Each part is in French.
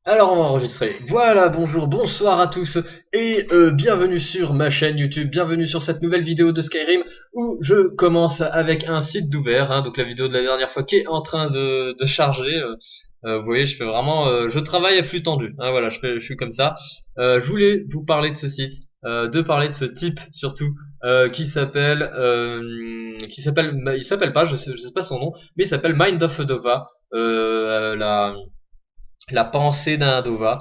Alors on va enregistrer. Voilà, bonjour, bonsoir à tous et bienvenue sur ma chaîne YouTube, bienvenue sur cette nouvelle vidéo de Skyrim où je commence avec un site d'ouvert, donc la vidéo de la dernière fois qui est en train de charger. Vous voyez, je fais vraiment, je travaille à flux tendu. Voilà, je suis comme ça. Je voulais vous parler de ce site, de parler de ce type surtout il s'appelle pas, je sais pas son nom, mais il s'appelle Mind of Dova. La pensée d'un Dova.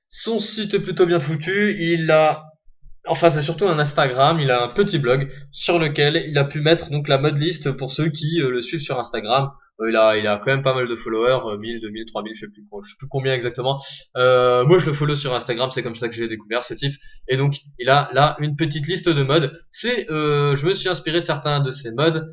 Son site est plutôt bien foutu. Enfin, c'est surtout un Instagram. Il a un petit blog sur lequel il a pu mettre donc la mode list pour ceux qui le suivent sur Instagram. Il a quand même pas mal de followers, 1000, 2000, 3000, je sais plus combien exactement. Moi, je le follow sur Instagram, c'est comme ça que j'ai découvert ce type. Et donc, il a là une petite liste de modes. Je me suis inspiré de certains de ces modes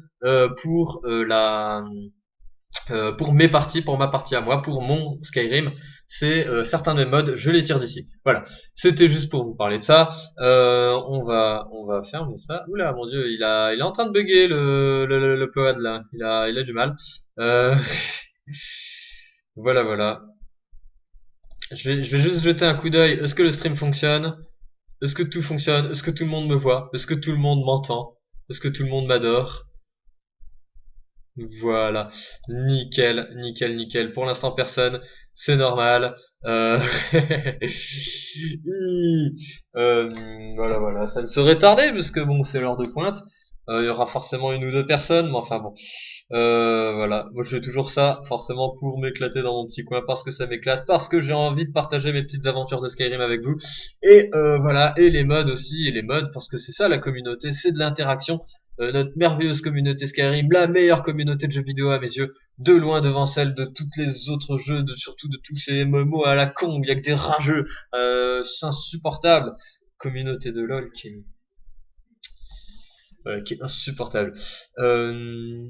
pour mes parties, pour ma partie à moi, pour mon Skyrim. C'est certains de mes mods, je les tire d'ici. Voilà, c'était juste pour vous parler de ça. On va fermer ça. Oula, mon dieu, il est en train de bugger le Poad là. Il a du mal. Euh, voilà, voilà. Je vais juste jeter un coup d'œil. Est-ce que le stream fonctionne? Est-ce que tout fonctionne? Est-ce que tout le monde me voit? Est-ce que tout le monde m'entend? Est-ce que tout le monde m'adore? Voilà, nickel, nickel, nickel. Pour l'instant, personne, c'est normal. Euh... euh, voilà, voilà, ça ne saurait tarder parce que bon, c'est l'heure de pointe. Il y aura forcément une ou deux personnes, mais enfin bon. Voilà, moi je fais toujours ça, forcément pour m'éclater dans mon petit coin, parce que ça m'éclate, parce que j'ai envie de partager mes petites aventures de Skyrim avec vous. Et voilà, et les mods aussi, et les mods, parce que c'est ça la communauté, c'est de l'interaction. Notre merveilleuse communauté Skyrim, la meilleure communauté de jeux vidéo à mes yeux, de loin devant celle de toutes les autres jeux, surtout de tous ces MMO à la con, il y a que des rageux, c'est insupportable. Communauté de LoL qui est insupportable. Euh,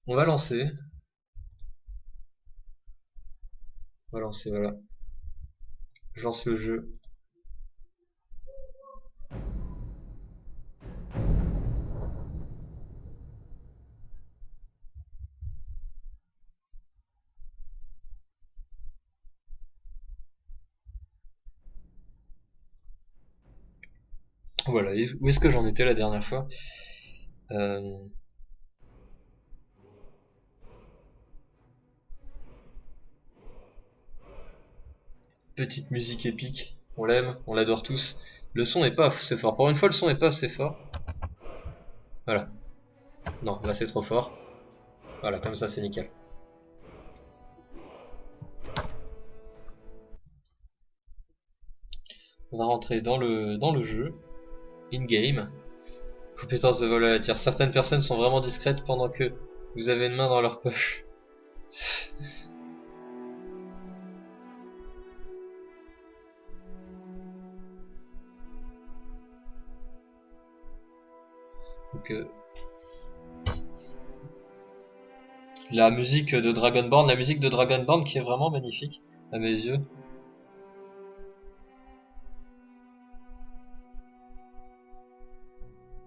on va lancer, voilà. Je lance le jeu. Voilà, et où est-ce que j'en étais la dernière fois? euh, Petite musique épique, on l'aime, on l'adore tous. Le son est pas assez fort. Pour une fois, le son est pas assez fort. Voilà. Non, là c'est trop fort. Voilà, comme ça c'est nickel. On va rentrer dans le jeu. In-game. Compétence de vol à la tire. Certaines personnes sont vraiment discrètes pendant que vous avez une main dans leur poche. Donc, la musique de Dragonborn qui est vraiment magnifique à mes yeux.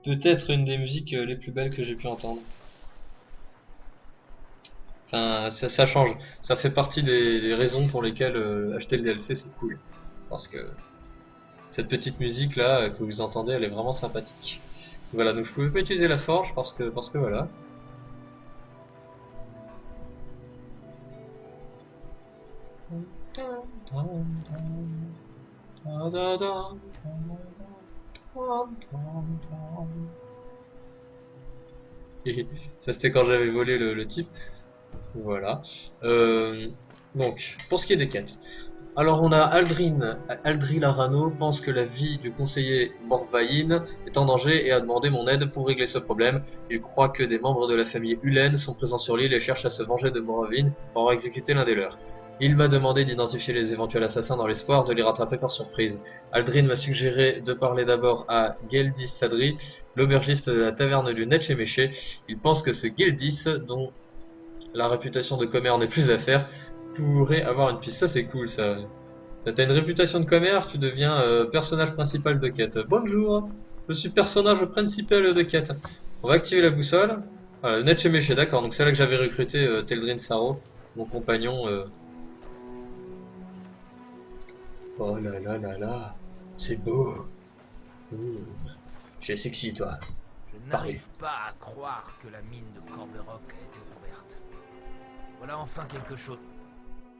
Peut-être une des musiques les plus belles que j'ai pu entendre. Enfin, ça change. Ça fait partie des raisons pour lesquelles acheter le DLC c'est cool. Parce que cette petite musique là que vous entendez, elle est vraiment sympathique. Voilà, donc je pouvais pas utiliser la forge parce que voilà. Et ça c'était quand j'avais volé le type. Voilà. Euh, donc, pour ce qui est des quêtes. Alors on a Aldril Arano pense que la vie du conseiller Morvain est en danger et a demandé mon aide pour régler ce problème. Il croit que des membres de la famille Ulen sont présents sur l'île et cherchent à se venger de Morvain pour avoir exécuté l'un des leurs. Il m'a demandé d'identifier les éventuels assassins dans l'espoir de les rattraper par surprise. Aldrin m'a suggéré de parler d'abord à Geldis Sadri, l'aubergiste de la taverne du Netchemeché. Il pense que ce Geldis, dont la réputation de commère n'est plus à faire, pourrait avoir une piste. Ça c'est cool ça. T'as une réputation de commère, tu deviens personnage principal de quête. Bonjour, je suis personnage principal de quête. On va activer la boussole. Voilà, Netchemeché, d'accord, donc c'est là que j'avais recruté Teldrin Saro, mon compagnon. Oh là là là là. C'est beau. Tu es sexy, toi. Je n'arrive pas à croire que la mine de Corberock a été ouverte. Voilà enfin quelque chose.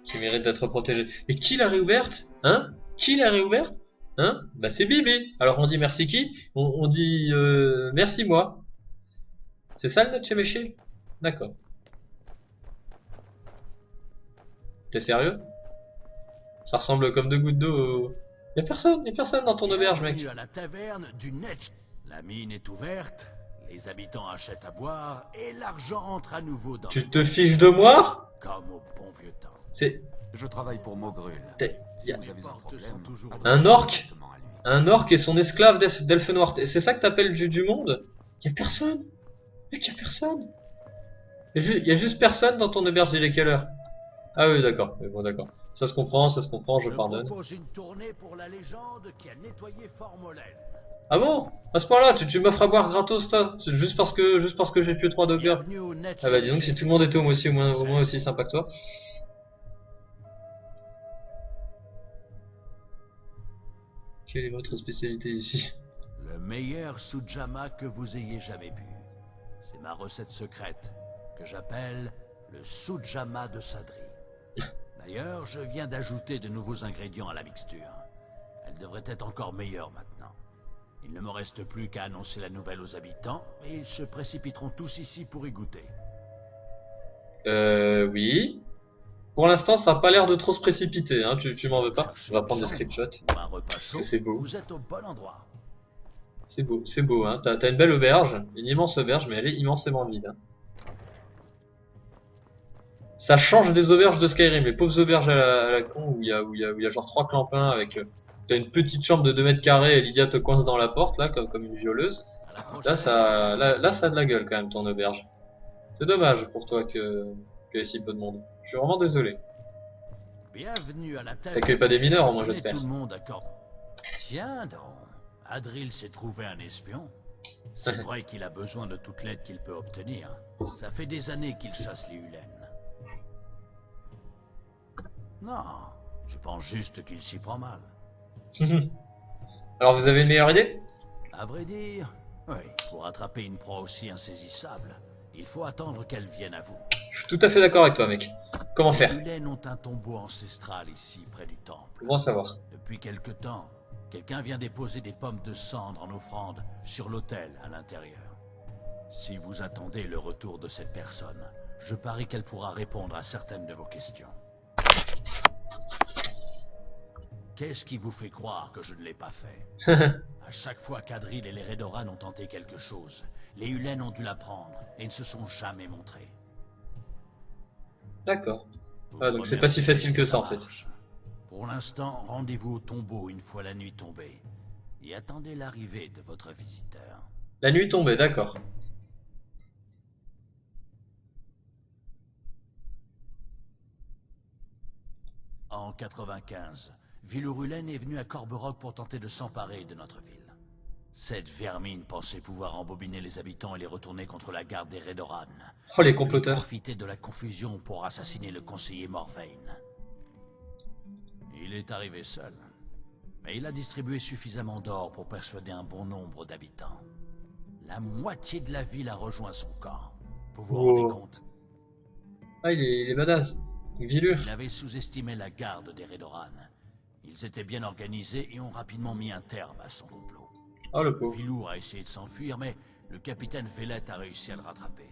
Qui mérite d'être protégé. Et qui l'a réouverte? Hein? Qui l'a réouverte? Hein? Bah c'est Bibi. Alors on dit merci qui? On dit merci moi. C'est ça le Netchemeshi? D'accord. T'es sérieux? Ça ressemble comme deux gouttes d'eau. Y'a personne dans ton auberge, mec. Bienvenue à la taverne du Netch. La mine est ouverte, les habitants achètent à boire et l'argent entre à nouveau dans Tu te fiches de moi? comme au bon vieux temps. C'est... Je travaille pour Mogrul. y a- Vous avez un portes problème, sont toujours Un orc? directement à lui. Un orc et son esclave d'elfe noir. C'est ça que t'appelles du monde? Y'a personne? Mec, y'a personne. Y a juste personne dans ton auberge, il est quelle heure? Ah oui, d'accord. Mais bon, d'accord. Ça se comprend, je pardonne. propose une tournée pour la légende qui a nettoyé Fort Molène. Ah bon? À ce point-là, tu m'offres à boire gratos, toi? C'est juste parce que j'ai tué 3 d'auberge. Bienvenue au Netch. Ah bah dis donc, si tout le monde était au moins aussi sympa que toi. Quelle est votre spécialité ici? Le meilleur Sujama que vous ayez jamais bu. C'est ma recette secrète, que j'appelle le Sujama de Sadri. D'ailleurs, je viens d'ajouter de nouveaux ingrédients à la mixture. Elle devrait être encore meilleure maintenant. Il ne me reste plus qu'à annoncer la nouvelle aux habitants, et ils se précipiteront tous ici pour y goûter. Oui. Pour l'instant, ça a pas l'air de trop se précipiter, hein. Tu m'en veux pas? Cherchez On va une prendre des chambre screenshots. ou un repas chaud, C'est beau. vous êtes au bon endroit. C'est beau, hein. T'as une belle auberge, une immense auberge, mais elle est immensément vide. Hein. Ça change des auberges de Skyrim, les pauvres auberges à la con où il y a genre 3 clampins avec... t'as une petite chambre de 2 mètres carrés et Lydia te coince dans la porte, là, comme une violeuse. À la prochaine. Là, ça a de la gueule quand même, ton auberge. C'est dommage pour toi qu'il y ait si peu de monde. Je suis vraiment désolé. Bienvenue à la taverne. T'accueilles pas des mineurs, au moins, Tenez j'espère. Tout le monde d'accord. Tiens donc, Adril s'est trouvé un espion. C'est vrai qu'il a besoin de toute l'aide qu'il peut obtenir. Ça fait des années qu'il chasse les Hulen. Non, je pense juste qu'il s'y prend mal. Alors, vous avez une meilleure idée? À vrai dire, oui, pour attraper une proie aussi insaisissable, il faut attendre qu'elle vienne à vous. Je suis tout à fait d'accord avec toi, mec. Comment Les faire? Hulen ont un tombeau ancestral ici, près du temple. Comment savoir? Depuis quelque temps, quelqu'un vient déposer des pommes de cendre en offrande sur l'autel à l'intérieur. Si vous attendez le retour de cette personne, je parie qu'elle pourra répondre à certaines de vos questions. Qu'est-ce qui vous fait croire que je ne l'ai pas fait? À chaque fois qu'Adril et les Redoran ont tenté quelque chose, les Hulen ont dû l'apprendre et ne se sont jamais montrés. D'accord. Vous Ah, me donc c'est pas si remercierez facile que ça, en fait. marche. Pour l'instant, rendez-vous au tombeau une fois la nuit tombée. Et attendez l'arrivée de votre visiteur. La nuit tombée, d'accord. En 95, Vilurulen est venu à Corberock pour tenter de s'emparer de notre ville. Cette vermine pensait pouvoir embobiner les habitants et les retourner contre la garde des Redoran. Oh, les Puis comploteurs. profiter de la confusion pour assassiner le conseiller Morvain. Il est arrivé seul. Mais il a distribué suffisamment d'or pour persuader un bon nombre d'habitants. La moitié de la ville a rejoint son camp. Vous vous Wow. rendez compte? Ah, il est badass. Vilu. Il avait sous-estimé la garde des Redoran. Ils étaient bien organisés et ont rapidement mis un terme à son complot. Oh, le pauvre. Vilour a essayé de s'enfuir, mais le capitaine Vellet a réussi à le rattraper.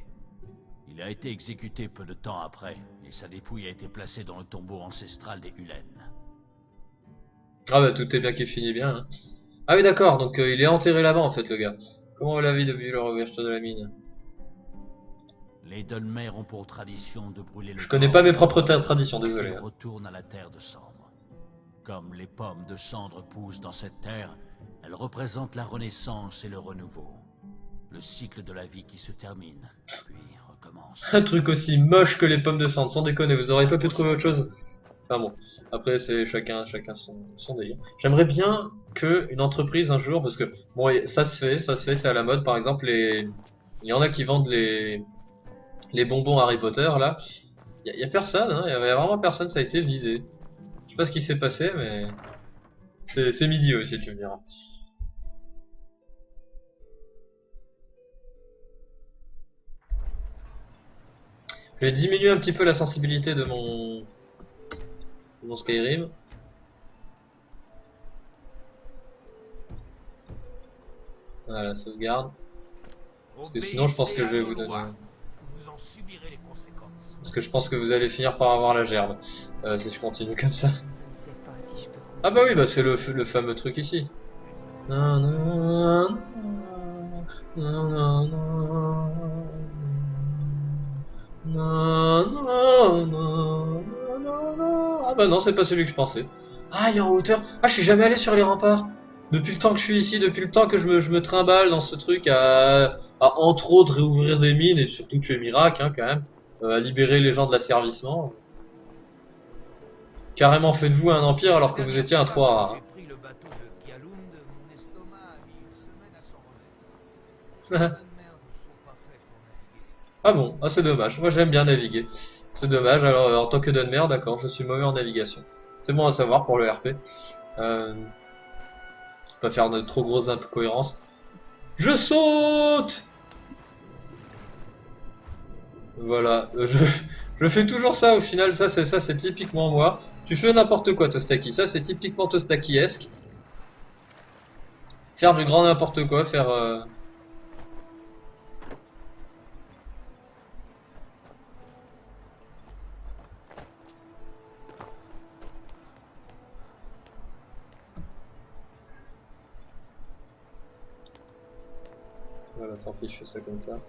Il a été exécuté peu de temps après, et sa dépouille a été placée dans le tombeau ancestral des Hulen. Ah bah, tout est bien qui finit bien. Hein. Ah oui, d'accord. Donc, il est enterré là-bas, en fait, le gars. Comment va la vie depuis le ouverture de la mine? Les Dolmer ont pour tradition de brûler le Je connais corps pas mes propres traditions, puis désolé. ils retournent à la terre de cendre. Comme les pommes de cendre poussent dans cette terre, elles représentent la renaissance et le renouveau. Le cycle de la vie qui se termine, puis recommence. Un truc aussi moche que les pommes de cendre, sans déconner, vous auriez pas pu trouver autre chose? Enfin bon, après c'est chacun son délire. J'aimerais bien que une entreprise un jour, parce que bon, ça se fait, c'est à la mode. Par exemple, il y en a qui vendent les bonbons Harry Potter là. Y a personne, hein, y a vraiment personne, ça a été vidé. Je sais pas ce qui s'est passé, mais C'est midi aussi, tu me diras. Je vais diminuer un petit peu la sensibilité de mon Skyrim. Voilà, sauvegarde. Parce que sinon, je pense que je vais vous donner. Vous en subirez les conséquences. Parce que je pense que vous allez finir par avoir la gerbe. Si je continue comme ça. Je ne sais pas si je peux continuer. Ah bah oui, bah c'est le fameux truc ici. Non, non, non, non, non, non, non, non, non. Ah bah non, c'est pas celui que je pensais. Ah, il est en hauteur. Ah, je suis jamais allé sur les remparts. Depuis le temps que je suis ici, depuis le temps que je me trimballe dans ce truc à entre autres réouvrir des mines et surtout tuer Mirac, hein, quand même, à libérer les gens de l'asservissement. Carrément fait de vous un empire alors que vous étiez un 3. J'ai pris le bateau de Pialound, mon estomac a mis une semaine à s'en remettre. Les bonnes mers ne sont pas faits pour naviguer. Ah bon, ah c'est dommage. Moi j'aime bien naviguer. C'est dommage. Alors en tant que Dunmer, d'accord, je suis mauvais en navigation. C'est bon à savoir pour le RP. Pas faire de trop grosses incohérences. Je saute. Voilà, je fais toujours ça au final. Ça c'est typiquement moi. Tu fais n'importe quoi, Tostaki. Ça c'est typiquement Tostaki-esque. Faire du grand n'importe quoi, faire. Voilà, tant pis, je fais ça comme ça.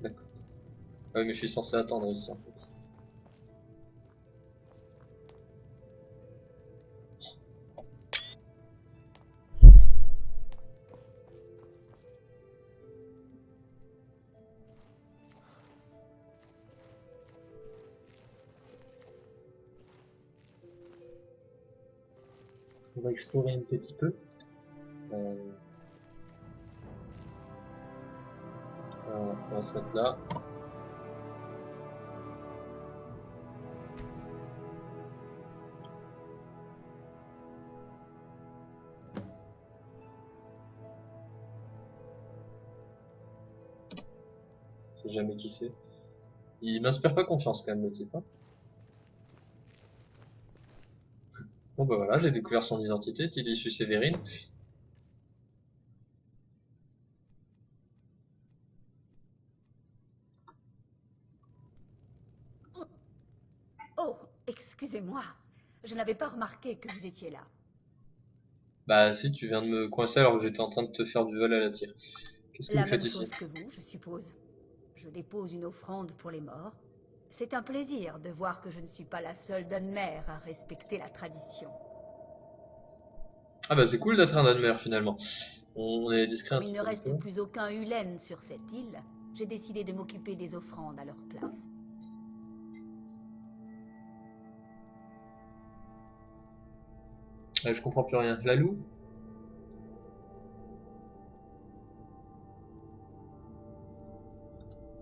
D'accord. Ah oui, mais je suis censé attendre ici en fait. On va explorer un petit peu. On va se mettre là. Je sais jamais qui c'est. Il m'inspire pas confiance quand même le type. Hein. Bon bah voilà, j'ai découvert son identité, Tilius Sévérine. Oh, excusez-moi. Je n'avais pas remarqué que vous étiez là. Bah si, tu viens de me coincer alors que j'étais en train de te faire du vol à la tire. Qu'est-ce que La vous faites même ici? chose que vous, je suppose. Je dépose une offrande pour les morts. C'est un plaisir de voir que je ne suis pas la seule Dunmer à respecter la tradition. Ah bah c'est cool d'être un Dunmer finalement. On est discret un Comme il petit ne peu. reste justement. plus aucun Hulen sur cette île, j'ai décidé de m'occuper des offrandes à leur place. Je comprends plus rien. La loup?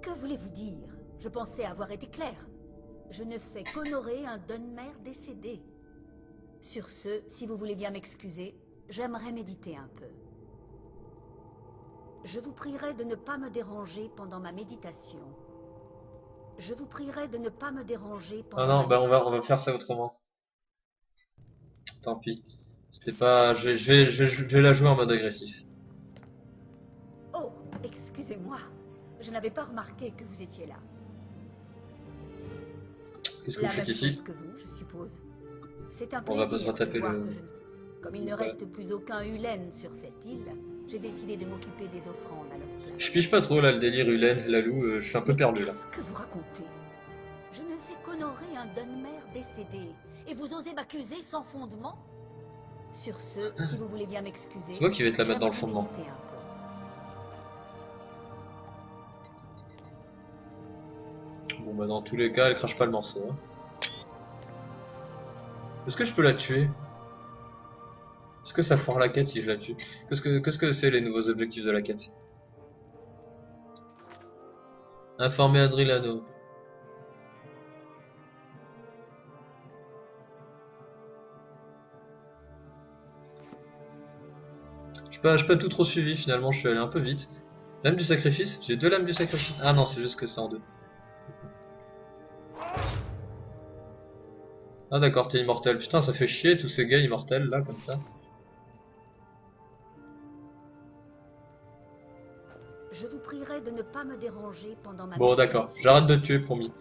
Que voulez-vous dire? Je pensais avoir été clair. Je ne fais qu'honorer un Dunmer décédé. Sur ce, si vous voulez bien m'excuser, j'aimerais méditer un peu. Je vous prierai de ne pas me déranger pendant ma méditation. Je vous prierai de ne pas me déranger pendant Ah non, ma... bah on va faire ça autrement. Tant pis. C'était pas. Je vais la jouer en mode agressif. Oh, excusez-moi. Je n'avais pas remarqué que vous étiez là. Qu'est-ce que La vous même faites ici? chose que vous, je suppose. C'est un On va pas se plaisir de retaper voir le. que je ne... Comme il ne reste plus aucun Hulen sur cette île, j'ai décidé de m'occuper des offrandes à leur place. Je pige pas trop là le délire Hulen, la loup, je suis un peu Mais perdu là. qu'est-ce que vous racontez? Je ne fais qu'honorer un Dunmer décédé. Et vous osez m'accuser sans fondement? Sur ce, si vous voulez bien m'excuser... C'est moi qui vais te la mettre dans le j'aimerais fondement. méditer un peu. Bon bah dans tous les cas, elle crache pas le morceau. Hein. Est-ce que je peux la tuer? Est-ce que ça foire la quête si je la tue? Qu'est-ce que c'est les nouveaux objectifs de la quête? Informer Adrilano. J'ai pas tout trop suivi finalement, je suis allé un peu vite. Lame du sacrifice? J'ai 2 lames du sacrifice. Ah non, c'est juste que c'est en 2. Ah d'accord, t'es immortel. Putain, ça fait chier tous ces gars immortels là, comme ça. Je vous prierai de ne pas me déranger pendant ma Bon d'accord, méditation. j'arrête de te tuer, promis.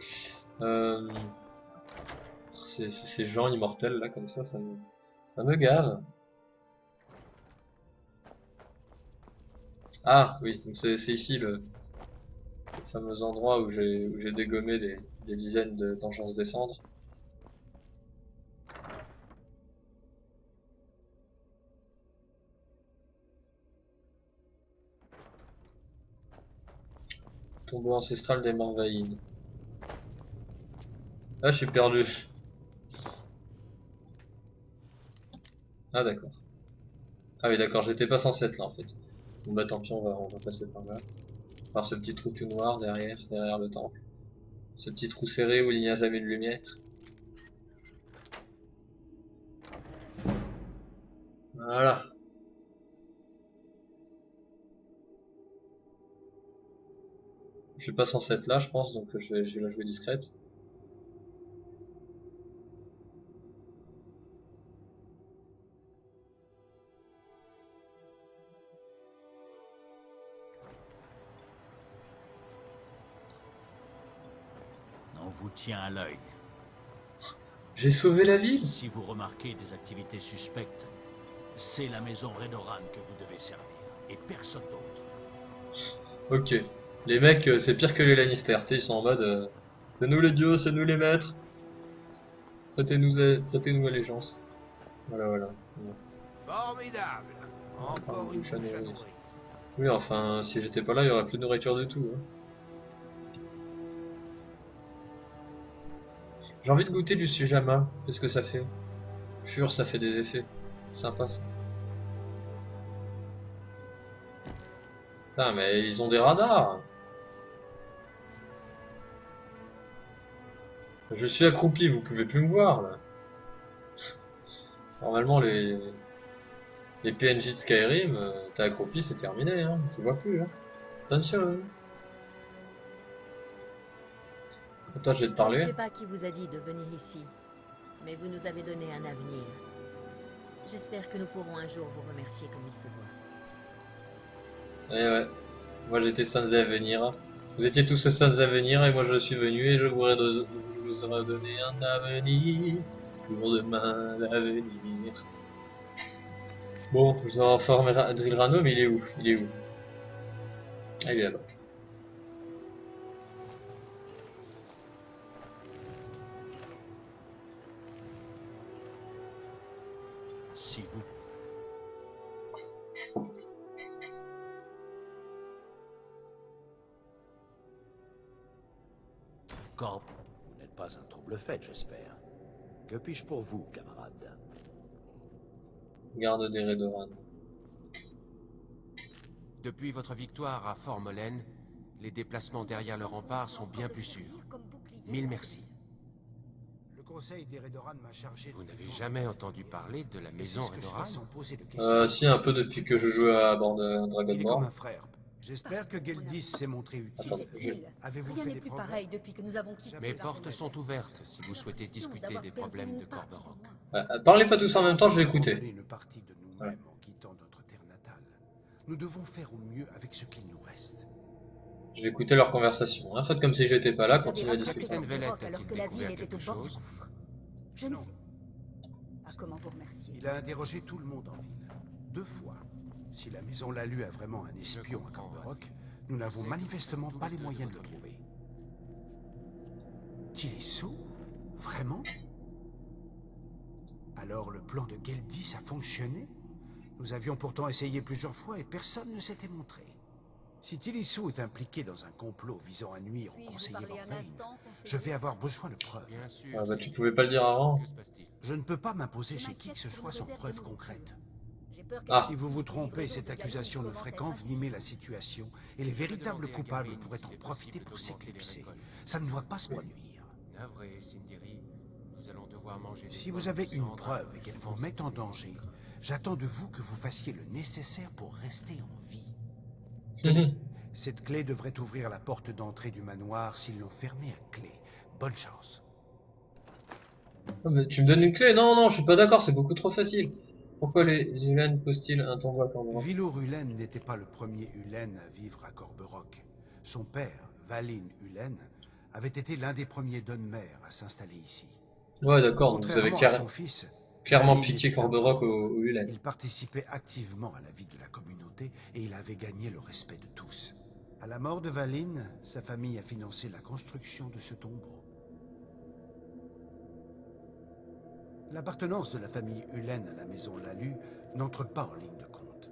Ces gens immortels là, comme ça me gave. Ah oui, donc c'est ici le fameux endroit où j'ai dégommé des dizaines d'engeance des cendres. Tombeau ancestral des Morvaïnes. Ah, je suis perdu. Ah d'accord. Ah oui d'accord, j'étais pas censé être là en fait. Bon bah tant pis, on va passer par là. Par ce petit trou tout noir derrière le temple. Ce petit trou serré où il n'y a jamais de lumière. Voilà. Je suis pas censé être là je pense, donc je vais la jouer discrète. On vous tient à l'œil. J'ai sauvé la ville. Si vous remarquez des activités suspectes, c'est la maison Redoran que vous devez servir, et personne d'autre. Ok. Les mecs, c'est pire que les Lannister, ils sont en mode c'est nous les dieux, c'est nous les maîtres. Prêtez-nous allégeance. Voilà. Formidable. Encore une bouche à bouche à nourrir. nourrir. Oui, enfin, si j'étais pas là, il y aurait plus de nourriture du tout. Hein. J'ai envie de goûter du sujama. Qu'est-ce que ça fait? Je suis sûr, ça fait des effets. Sympa ça. Putain, mais ils ont des radars. Je suis accroupi, vous pouvez plus me voir là. Normalement, les PNJ de Skyrim, t'es accroupi, c'est terminé, hein. Tu vois plus, hein. Attention. Hein. Attends, je vais te Je ne parler. sais pas qui vous a dit de venir ici, mais vous nous avez donné un avenir. J'espère que nous pourrons un jour vous remercier comme il se doit. Eh ouais. Moi j'étais sans avenir. Vous étiez tous sans avenir et moi je suis venu et je vous aurais donné un avenir. Pour demain l'avenir. Bon, je dois informer Adrilrano, mais il est où? Il est où? Ah, il est là-bas. Si vous... Corbe, vous n'êtes pas un trouble-fête, j'espère. Que puis-je pour vous, camarade? Garde des Redoran. Depuis votre victoire à Fort Molen, les déplacements derrière le rempart sont bien plus sûrs. Mille merci. Le conseil des Redoran m'a chargé. Vous n'avez jamais entendu parler de la maison Redoran? Si, un peu depuis que je joue à bord de Il est comme Dragonborn. un frère. J'espère que Geldis s'est montré utile. Attends, Avez-vous Rien fait n'est des plus progrès? pareil depuis que nous avons quitté. Mes la portes forêt. sont ouvertes si vous souhaitez discuter D'avoir des perdu problèmes une de partie Corberock. de moi. parlez pas tous en même temps, je vais Nous avons écouter. abandonné une partie de nous-mêmes en quittant notre terre natale. Nous devons faire au mieux avec ce qu'il nous reste. Je vais écouter leur conversation. Hein. Faites comme si j'étais pas là, Vous avez continuez à rattrapé discuter. Capitaine Vellet Corberock alors a-t-il que la ville découvert était au quelque bord du chose? gouffre. Je ne Non. sais pas comment vous remercier. Il a interrogé tout le monde en ville. 2 fois. Si la maison Lalu a vraiment un espion à Corberock, nous n'avons manifestement pas les moyens de le trouver. Tilisso? Vraiment? Alors le plan de Geldis a fonctionné? Nous avions pourtant essayé plusieurs fois et personne ne s'était montré. Si Tilisso est impliqué dans un complot visant à nuire au Puis-je vous conseiller parler un Morvain, instant, je conseiller? vais avoir besoin de preuves. Bien sûr. Ah bah tu Seigneur. pouvais pas le dire avant. Que se passe-t-il? Je ne peux pas m'imposer Je chez qui que ce m'inquiète soit pour une sans réserve preuves de nourriture. concrètes. J'ai peur Ah. qu'à Si vous vous ces trompez, livraisons cette de accusation ne Galine ferait commencent à être qu'envenimer la difficiles. situation et les Je vais véritables demander à coupables Garin pourraient s'il en est profiter possible pour d'augmenter les s'éclipser. récoltes. Ça ne doit pas se produire. Navré, Sindiri. Nous allons devoir manger des Si pommes vous avez de une cendre preuve plus et qu'elle souvent vous mette en cette année. danger, j'attends de vous que vous fassiez le nécessaire pour rester en vie. Tenez, cette clé devrait ouvrir la porte d'entrée du manoir s'ils l'ont fermée à clé. Bonne chance. Oh, mais tu me donnes une clé? Non, non, je suis pas d'accord, c'est beaucoup trop facile. Pourquoi les Ulen posent-ils un tombeau à Corberock? Vilor Ulen n'était pas le premier Ulen à vivre à Corberock. Son père, Valin Ulen, avait été l'un des premiers Dunmer à s'installer ici. Ouais, d'accord, donc vous avez Contrairement à son fils, clairement Valin piqué était un Corberock brave. au Ulen. Il participait activement à la vie de la communauté et il avait gagné le respect de tous. À la mort de Valin, sa famille a financé la construction de ce tombeau. L'appartenance de la famille Ulen à la maison Lalu n'entre pas en ligne de compte.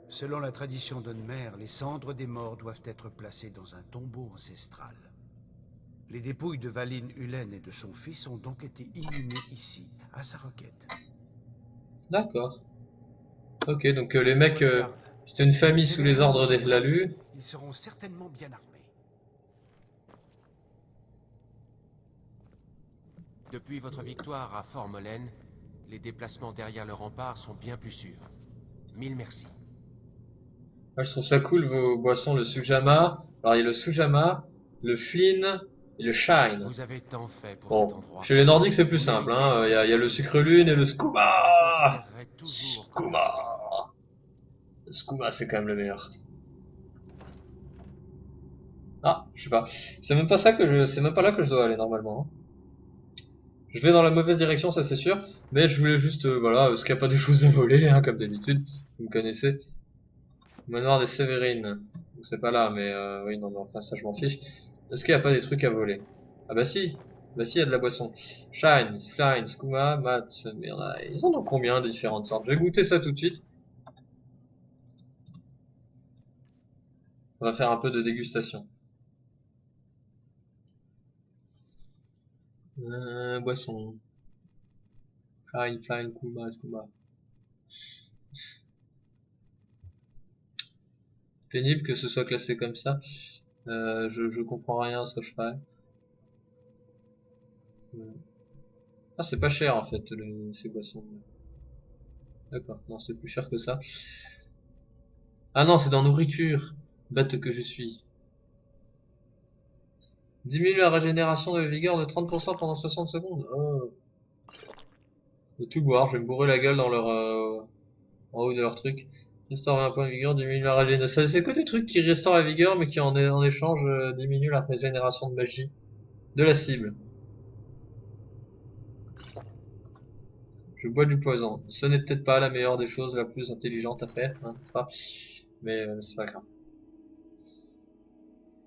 Selon la tradition d'Unmer, les cendres des morts doivent être placées dans un tombeau ancestral. Les dépouilles de Valin Ulen et de son fils ont donc été inhumées ici, à sa requête. D'accord. Ok, donc les mecs, Prenez garde. c'était une famille Les sous les événements ordres nous des ont Lalu. prévenus. Ils seront certainement bien armés. Depuis votre victoire à Fort Molen, les déplacements derrière le rempart sont bien plus sûrs. Mille merci. Moi, je trouve ça cool vos boissons, le Sujama. Alors il y a le Sujama, le Flynn et le Shine. Vous avez tant fait pour cet Bon, endroit. chez les Nordiques c'est plus Vous simple, méritez hein. votre Il y a le citoyenneté. sucre lune et le Je Skouma. vous considérerai toujours comme un Skouma. rebelle. Le Skouma c'est quand même le meilleur. Ah, je sais pas. C'est même pas ça que c'est même pas là que je dois aller normalement, hein. Je vais dans la mauvaise direction, ça c'est sûr. Mais je voulais juste, voilà, parce qu'il n'y a pas des choses à voler, hein, comme d'habitude. Vous me connaissez. Manoir des Sévérines. Donc c'est pas là, mais oui, non, mais enfin ça je m'en fiche. Est-ce qu'il n'y a pas des trucs à voler? Ah bah si. Bah si, il y a de la boisson. Shine, Flying, Skouma, Mat. Mais ils en ont combien de différentes sortes? Je vais goûter ça tout de suite. On va faire un peu de dégustation. Boisson. Flying, Skouma, Skouma. Pénible que ce soit classé comme ça. Je comprends rien à ce que je fais. Ah, c'est pas cher en fait, ces boissons. D'accord, non, c'est plus cher que ça. Ah non, c'est dans nourriture. Bête que je suis. Diminue la régénération de vigueur de 30% pendant 60 secondes. Oh. De tout boire, je vais me bourrer la gueule dans leur en haut de leur truc. Restaure un point de vigueur, diminue la régénération. C'est que des trucs qui restaurent la vigueur, mais qui en échange diminuent la régénération de magie de la cible. Je bois du poison. Ce n'est peut-être pas la meilleure des choses, la plus intelligente à faire, hein, n'est-ce pas? Mais c'est pas grave.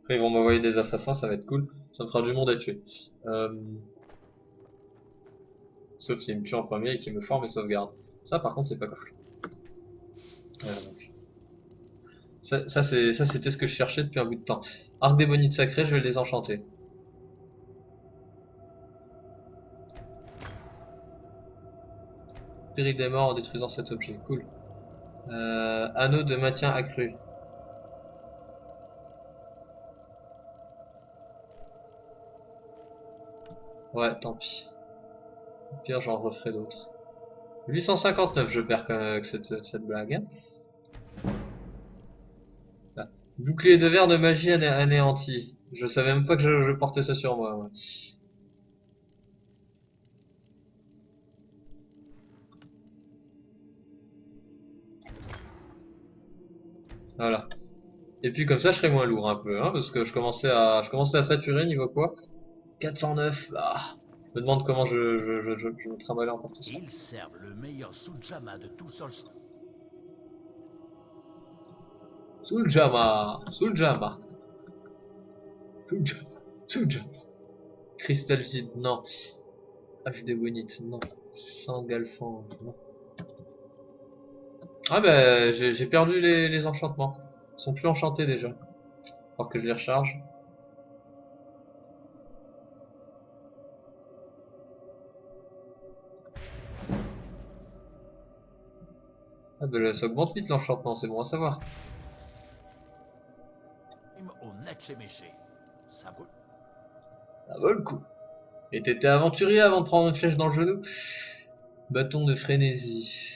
Après ils vont m'envoyer des assassins, ça va être cool. Ça me fera du monde à tuer. Sauf s'ils me tuent en premier et qu'ils me forment et sauvegardent. Ça par contre c'est pas cool. Donc. Ça c'était ce que je cherchais depuis un bout de temps. Arc des bonites sacrées, je vais le désenchanter. Péril des morts en détruisant cet objet, cool. Anneau de maintien accru. Ouais, tant pis. Au pire, j'en referai d'autres. 859, je perds quand même avec cette blague. Hein. Ah. Bouclier de verre de magie anéanti. Je savais même pas que je portais ça sur moi. Ouais. Voilà. Et puis comme ça, je serai moins lourd un peu, hein, parce que je commençais à saturer niveau poids. 409. Ah. Je me demande comment je me trimballer encore tout ça. Ils servent le meilleur Sujama de tout Solstice. Suljama. Cristalzide, non. HD Bonite, non. Sangalfan, non. Ah bah j'ai perdu les enchantements. Ils sont plus enchantés déjà. Faut que je les recharge. Ah bah ça augmente vite l'enchantement, c'est bon à savoir. Ça vaut. Ça vaut le coup. Et t'étais aventurier avant de prendre une flèche dans le genou. Bâton de frénésie.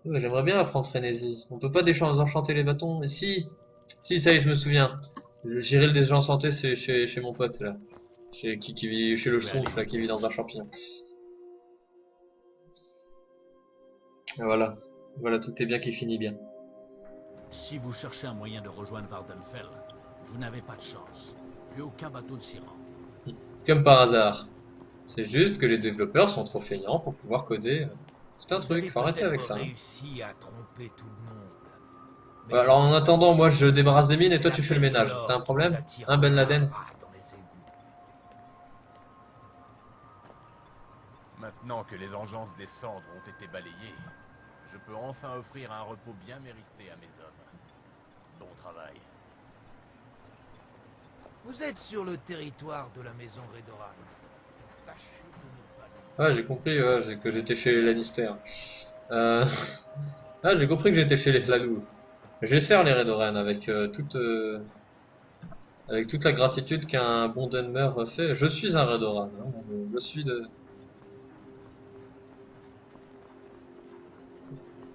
Ouais, j'aimerais bien apprendre frénésie. On peut pas désenchanter les bâtons, mais si. Si, ça y est, je me souviens. J'irai le désenchanter, c'est chez mon pote là. Qui vit chez le Schtroumpf là, qui vit dans un champignon. Et voilà. Voilà, tout est bien qui finit bien. Si vous cherchez un moyen de rejoindre Vardenfell, vous n'avez pas de chance. Plus aucun bateau ne s'y rend. Comme par hasard. C'est juste que les développeurs sont trop feignants pour pouvoir coder. C'est un truc, faut arrêter avec ça. Réussi à tromper tout le monde. Mais Ouais, alors en ce attendant, moi je bâtiment débarrasse des mines et toi tu fais le s'appelle ménage. l'or T'as un qui problème? vous attire Hein, Ben un Laden? rat dans les égouts. Maintenant que les engences des cendres ont été balayées, je peux enfin offrir un repos bien mérité à mes hommes. Bon travail. Vous êtes sur le territoire de la maison Redoran. Tâchez de ne pas Ah, j'ai compris que j'étais chez les Lannister. Euh... Ah, j'ai compris que j'étais chez les Lalou. J'essaie les Redoran avec toute la gratitude qu'un bon Dunmer fait. Je suis un Redoran. Hein. Je suis de...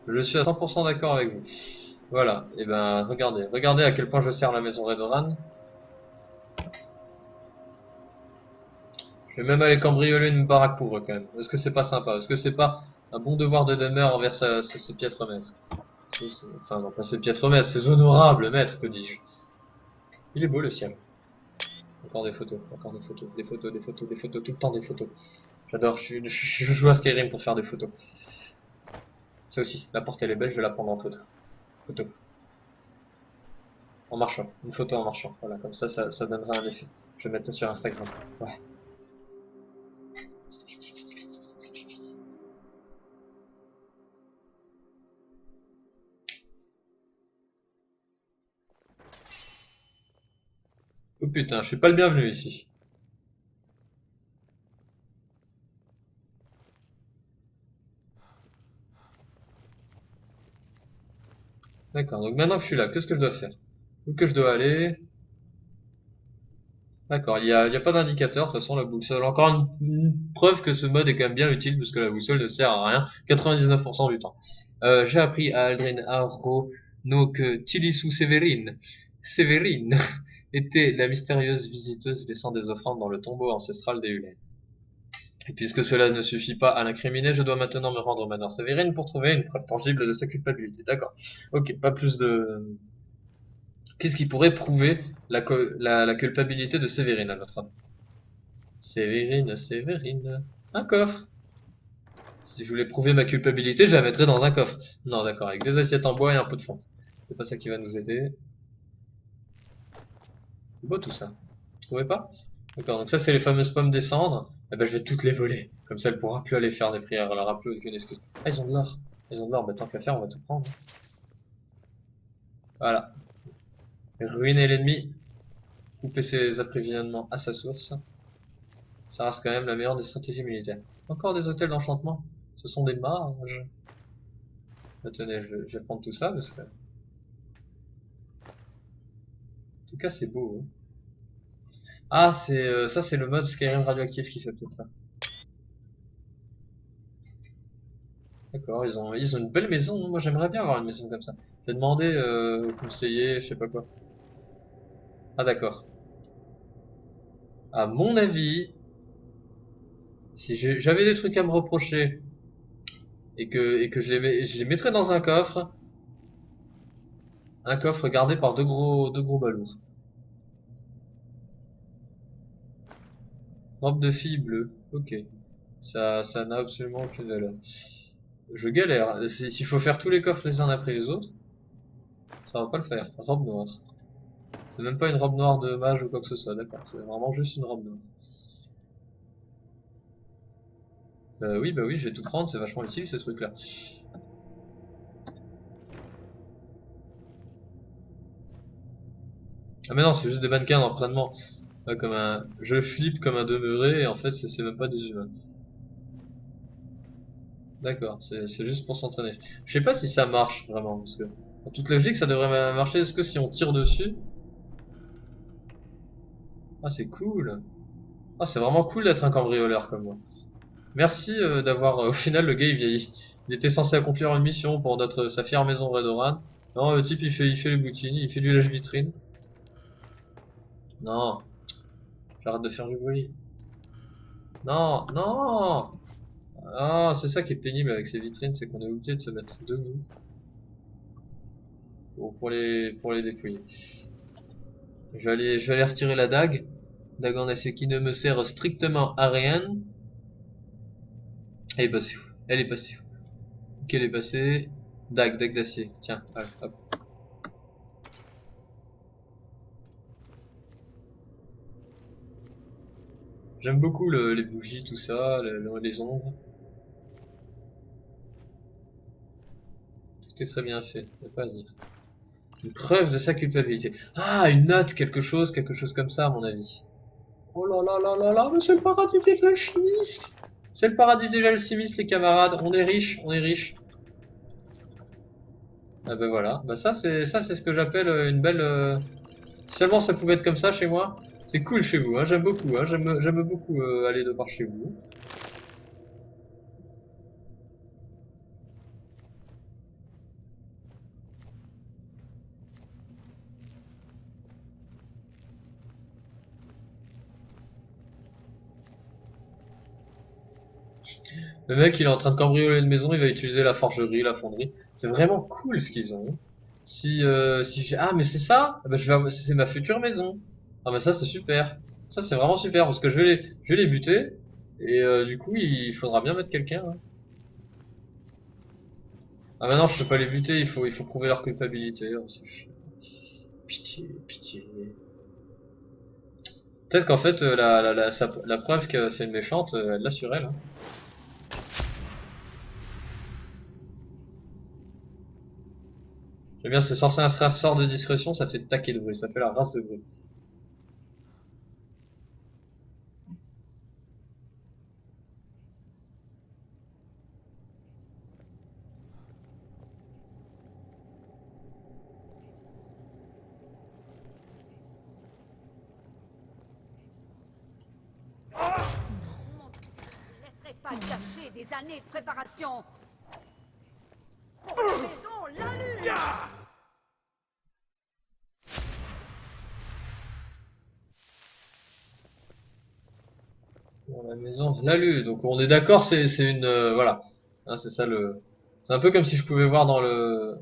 Je suis à 100% d'accord avec vous. Voilà. Et ben, regardez à quel point je sers la maison Redoran. Je vais même aller cambrioler une baraque pour eux quand même. Est-ce que c'est pas sympa? Est-ce que c'est pas un bon devoir de demeure envers ses piètres maîtres? Enfin non, pas ses piètres maîtres, ses honorables maîtres, que dis-je. Il est beau le ciel. Encore des photos, des photos, tout le temps des photos. J'adore, je joue à Skyrim pour faire des photos. Ça aussi, la porte elle est belle, je vais la prendre en photo. Photo. En marchant, une photo en marchant. Voilà, comme ça donnera un effet. Je vais mettre ça sur Instagram. Ouais. Oh putain, je suis pas le bienvenu ici. D'accord, donc maintenant que je suis là, qu'est-ce que je dois faire? Où que je dois aller? D'accord, il y a pas d'indicateur, de toute façon la boussole. Encore une preuve que ce mode est quand même bien utile, parce que la boussole ne sert à rien 99% du temps. J'ai appris à Aldrin Arro que Tilisu Sévérine était la mystérieuse visiteuse laissant des offrandes dans le tombeau ancestral des Hulen. Et puisque cela ne suffit pas à l'incriminer, je dois maintenant me rendre au manoir Sévérine pour trouver une preuve tangible de sa culpabilité. D'accord. Ok, pas plus de... Qu'est-ce qui pourrait prouver la culpabilité de Sévérine à votre avis? Sévérine... Un coffre. Si je voulais prouver ma culpabilité, je la mettrais dans un coffre. Non, d'accord, avec des assiettes en bois et un pot de fonte. C'est pas ça qui va nous aider. C'est beau tout ça. Vous trouvez pas? D'accord, donc ça c'est les fameuses pommes des cendres. Eh ben je vais toutes les voler. Comme ça elle pourra plus aller faire des prières, elle aura plus aucune excuse. Ah ils ont de l'or. Ils ont de l'or, bah tant qu'à faire on va tout prendre. Voilà. Ruiner l'ennemi. Couper ses approvisionnements à sa source. Ça reste quand même la meilleure des stratégies militaires. Encore des hôtels d'enchantement. Ce sont des mages. Attendez, je vais prendre tout ça parce que... En tout cas c'est beau. Hein. Ah c'est ça c'est le mode Skyrim radioactif qui fait peut-être ça. D'accord, ils ont une belle maison. Moi, j'aimerais bien avoir une maison comme ça. Je vais demander au conseiller, je sais pas quoi. Ah, d'accord. À mon avis, si j'avais des trucs à me reprocher et que je les mettrais dans un coffre gardé par deux gros balourds. Robe de fille bleue. Ok. Ça n'a absolument aucune valeur. Je galère. S'il faut faire tous les coffres les uns après les autres, ça va pas le faire. Robe noire. C'est même pas une robe noire de mage ou quoi que ce soit, d'accord. C'est vraiment juste une robe noire. Oui, bah oui, je vais tout prendre, c'est vachement utile ces trucs-là. Ah mais non, c'est juste des mannequins d'entraînement. Ouais, comme un... Je flippe comme un demeuré et en fait c'est même pas des humains. D'accord, c'est juste pour s'entraîner. Je sais pas si ça marche vraiment, parce que en toute logique ça devrait marcher. Est-ce que si on tire dessus... Ah c'est cool. Ah c'est vraiment cool d'être un cambrioleur comme moi. Merci d'avoir... au final le gars il était censé accomplir une mission pour sa fière maison Redoran. Non, le type il fait les boutines, il fait du lèche-vitrine. Non, j'arrête de faire du bruit. Non, non. Ah, c'est ça qui est pénible avec ces vitrines, c'est qu'on est obligé de se mettre debout pour les dépouiller. Je vais aller retirer la dague. Dague en acier qui ne me sert strictement à rien. Elle est passée où? Elle est passée où? Qu'elle est passée? Dague d'acier. Tiens, allez, hop. J'aime beaucoup les bougies, tout ça, les ombres. Tout est très bien fait, y a pas à dire. Une preuve de sa culpabilité. Ah, une note, quelque chose comme ça à mon avis. Oh là là là là là, mais c'est le paradis des alchimistes! C'est le paradis des alchimistes, les camarades. On est riches, on est riches. Ah ben voilà. Bah ça c'est ce que j'appelle une belle. Si seulement ça pouvait être comme ça chez moi. C'est cool chez vous, hein. J'aime beaucoup, hein. J'aime beaucoup aller de par chez vous. Le mec il est en train de cambrioler une maison, il va utiliser la forgerie, la fonderie. C'est vraiment cool ce qu'ils ont. Si ah mais c'est ça, ah bah, c'est ma future maison. Ah mais ça c'est super. Ça c'est vraiment super parce que je vais les buter et du coup il faudra bien mettre quelqu'un. Hein. Ah maintenant je peux pas les buter, il faut prouver leur culpabilité. Oh, c'est chiant. Pitié, pitié. Peut-être qu'en fait la preuve que c'est une méchante, elle l'a sur elle. Hein. J'aime bien, c'est censé un sort de discrétion, ça fait taquet de bruit, ça fait la race de bruit. Je ne laisserai pas gâcher des années de préparation. Pour la maison, la lune. Dans la maison, l'a lu. Donc on est d'accord, c'est une voilà. Hein, c'est ça le. C'est un peu comme si je pouvais voir dans le.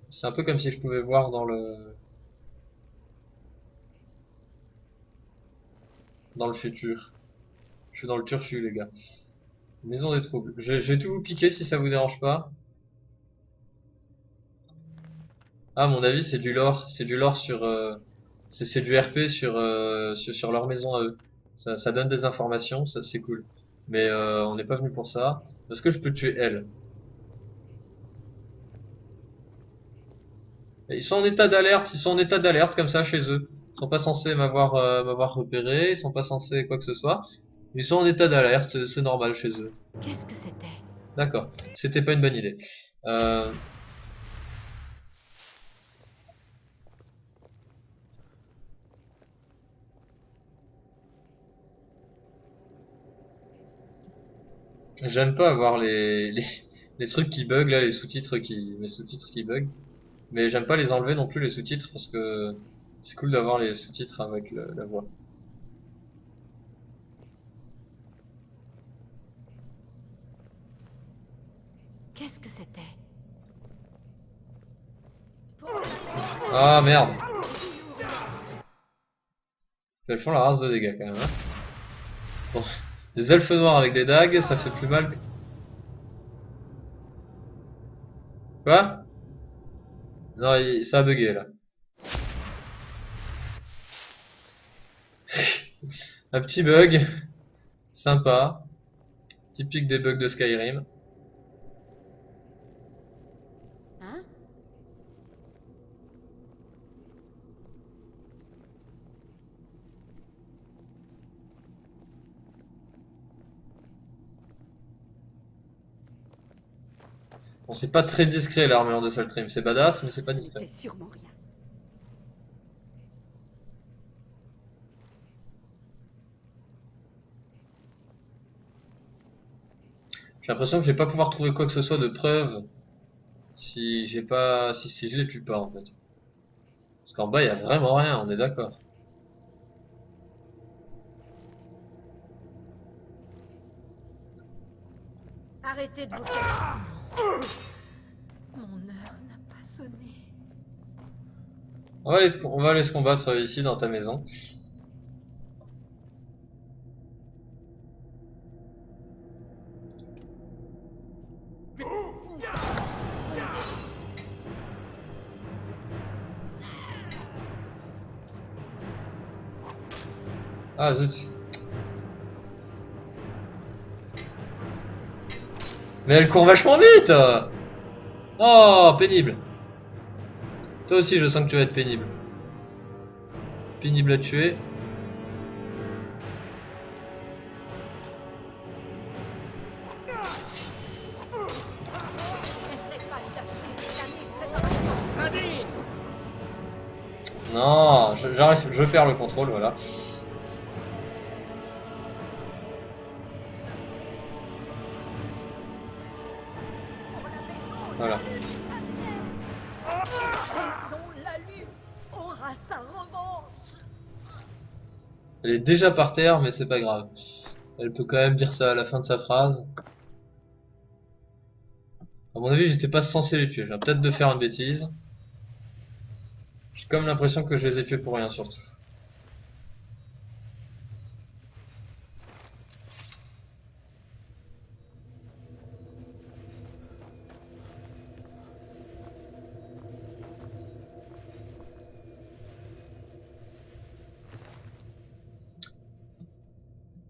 C'est un peu comme si je pouvais voir dans le futur. Je suis dans le turfu les gars. Maison des troubles. Je vais tout vous piquer si ça vous dérange pas. Ah, à mon avis c'est du lore sur c'est du RP sur leur maison à eux. Ça donne des informations, ça c'est cool. Mais on n'est pas venu pour ça. Est-ce que je peux tuer elle? Et ils sont en état d'alerte, ils sont en état d'alerte comme ça chez eux. Ils sont pas censés m'avoir repéré, ils sont pas censés quoi que ce soit. Ils sont en état d'alerte, c'est normal chez eux. Qu'est-ce que c'était? D'accord, c'était pas une bonne idée. Euh... J'aime pas avoir les trucs qui bug là, mes sous-titres qui bug. Mais j'aime pas les enlever non plus les sous-titres parce que c'est cool d'avoir les sous-titres avec la voix. Qu'est-ce que c'était? Ah merde. Elles font la race de dégâts quand même. Hein. Bon. Les elfes noirs avec des dagues, ça fait plus mal. Quoi? Non, ça a bugué là. Un petit bug. Sympa. Typique des bugs de Skyrim. Hein? Bon, c'est pas très discret l'armure de Saltrim, c'est badass, mais c'est pas discret. C'est sûrement rien. J'ai l'impression que je vais pas pouvoir trouver quoi que ce soit de preuve si j'ai pas, si je les tue pas en fait. Parce qu'en bas il y a vraiment rien, on est d'accord. Arrêtez de vous casser. Mon heure n'a pas sonné. On va aller se combattre ici dans ta maison. Ah zut. Mais elle court vachement vite. Oh, pénible. Toi aussi je sens que tu vas être pénible. Pénible à tuer. Non, j'arrive, je perds le contrôle, voilà. Voilà. Elle est déjà par terre, mais c'est pas grave. Elle peut quand même dire ça à la fin de sa phrase. À mon avis, j'étais pas censé les tuer. Je viens peut-être de faire une bêtise. J'ai comme l'impression que je les ai tués pour rien, surtout.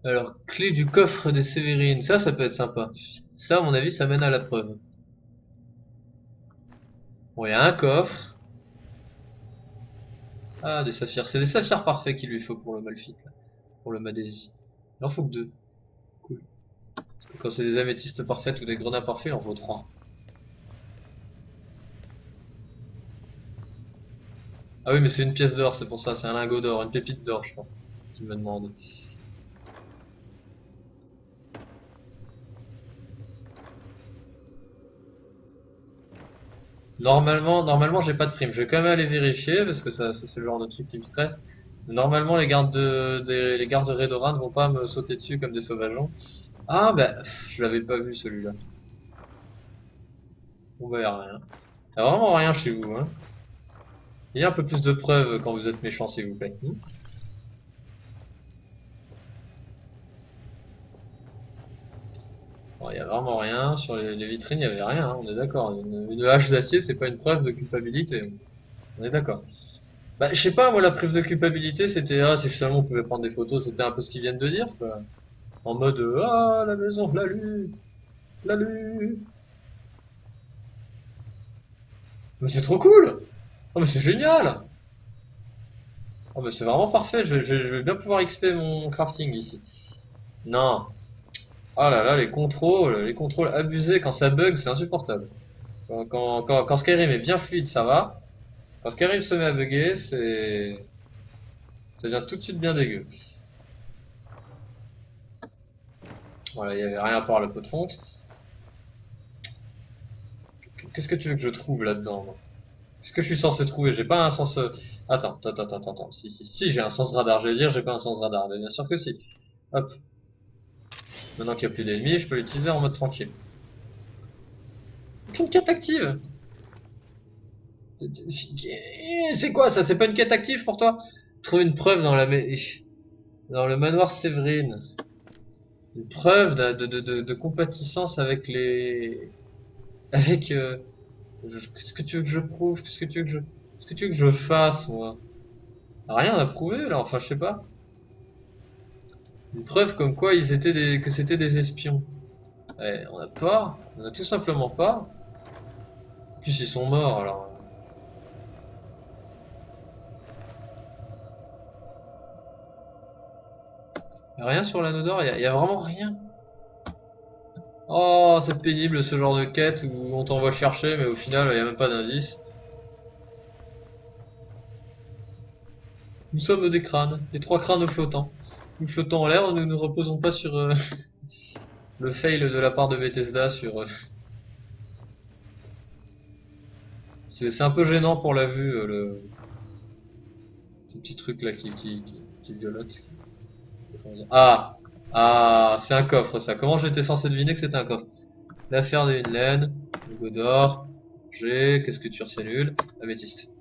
Alors, clé du coffre des Sévérines. Ça peut être sympa. Ça, à mon avis, ça mène à la preuve. Bon, il y a un coffre. Ah, des saphirs. C'est des saphirs parfaits qu'il lui faut pour le Malphite, là. Pour le Madesi. Il en faut que 2. Cool. Parce que quand c'est des améthystes parfaites ou des grenats parfaits, il en faut 3. Ah oui, mais c'est une pièce d'or, c'est pour ça. C'est un lingot d'or, une pépite d'or, je crois. Qu'il me demande. Normalement j'ai pas de prime. Je vais quand même aller vérifier parce que ça c'est le genre de truc qui me stresse. Normalement les gardes les gardes de Redoran ne vont pas me sauter dessus comme des sauvageons. Ah bah je l'avais pas vu celui-là. Bon bah y'a rien. Y'a vraiment rien chez vous hein. Il y a un peu plus de preuves quand vous êtes méchant s'il vous plaît. Bon, y a vraiment rien. Sur les vitrines il y avait rien, hein. On est d'accord. Une hache d'acier c'est pas une preuve de culpabilité. On est d'accord. Bah, je sais pas, moi, la preuve de culpabilité, c'était, ah, si finalement on pouvait prendre des photos, c'était un peu ce qu'ils viennent de dire, quoi. En mode, ah, la maison, la lue. Mais c'est trop cool! Oh, mais c'est génial! Oh, mais c'est vraiment parfait, je vais bien pouvoir XP mon crafting ici. Non. Oh là là, les contrôles abusés quand ça bug, c'est insupportable. Quand Skyrim est bien fluide, ça va. Quand Skyrim se met à bugger, ça devient tout de suite bien dégueu. Voilà, il y avait rien à part la peau de fonte. Qu'est-ce que tu veux que je trouve là-dedans? Qu'est-ce que je suis censé trouver? J'ai pas un sens... Attends. Si, j'ai un sens radar. Je vais dire, j'ai pas un sens radar. Mais bien sûr que si. Hop. Maintenant qu'il n'y a plus d'ennemis, je peux l'utiliser en mode tranquille. Aucune quête active! C'est quoi ça? C'est pas une quête active pour toi? Trouver une preuve dans dans le manoir Séverine. Une preuve de compatissance avec les... Avec... Qu'est-ce que tu veux que je prouve? Qu'est-ce que tu veux que je fasse, moi? Rien à prouver, là, enfin, je sais pas. Une preuve comme quoi que c'était des espions. Eh, on a tout simplement pas. En plus, ils sont morts, alors... Y'a rien sur l'anneau d'or, y a vraiment rien. Oh, c'est pénible ce genre de quête où on t'envoie chercher, mais au final, il n'y a même pas d'indice. Nous sommes des crânes, les 3 crânes flottants. Nous flottons en l'air, nous ne nous reposons pas sur le fail de la part de Bethesda sur... C'est un peu gênant pour la vue, ce petit truc là qui violote. Ah! Ah, c'est un coffre ça. Comment j'étais censé deviner que c'était un coffre? L'affaire de Inlaine, Hugo d'or, G, qu'est-ce que tu c'est nul, améthyste.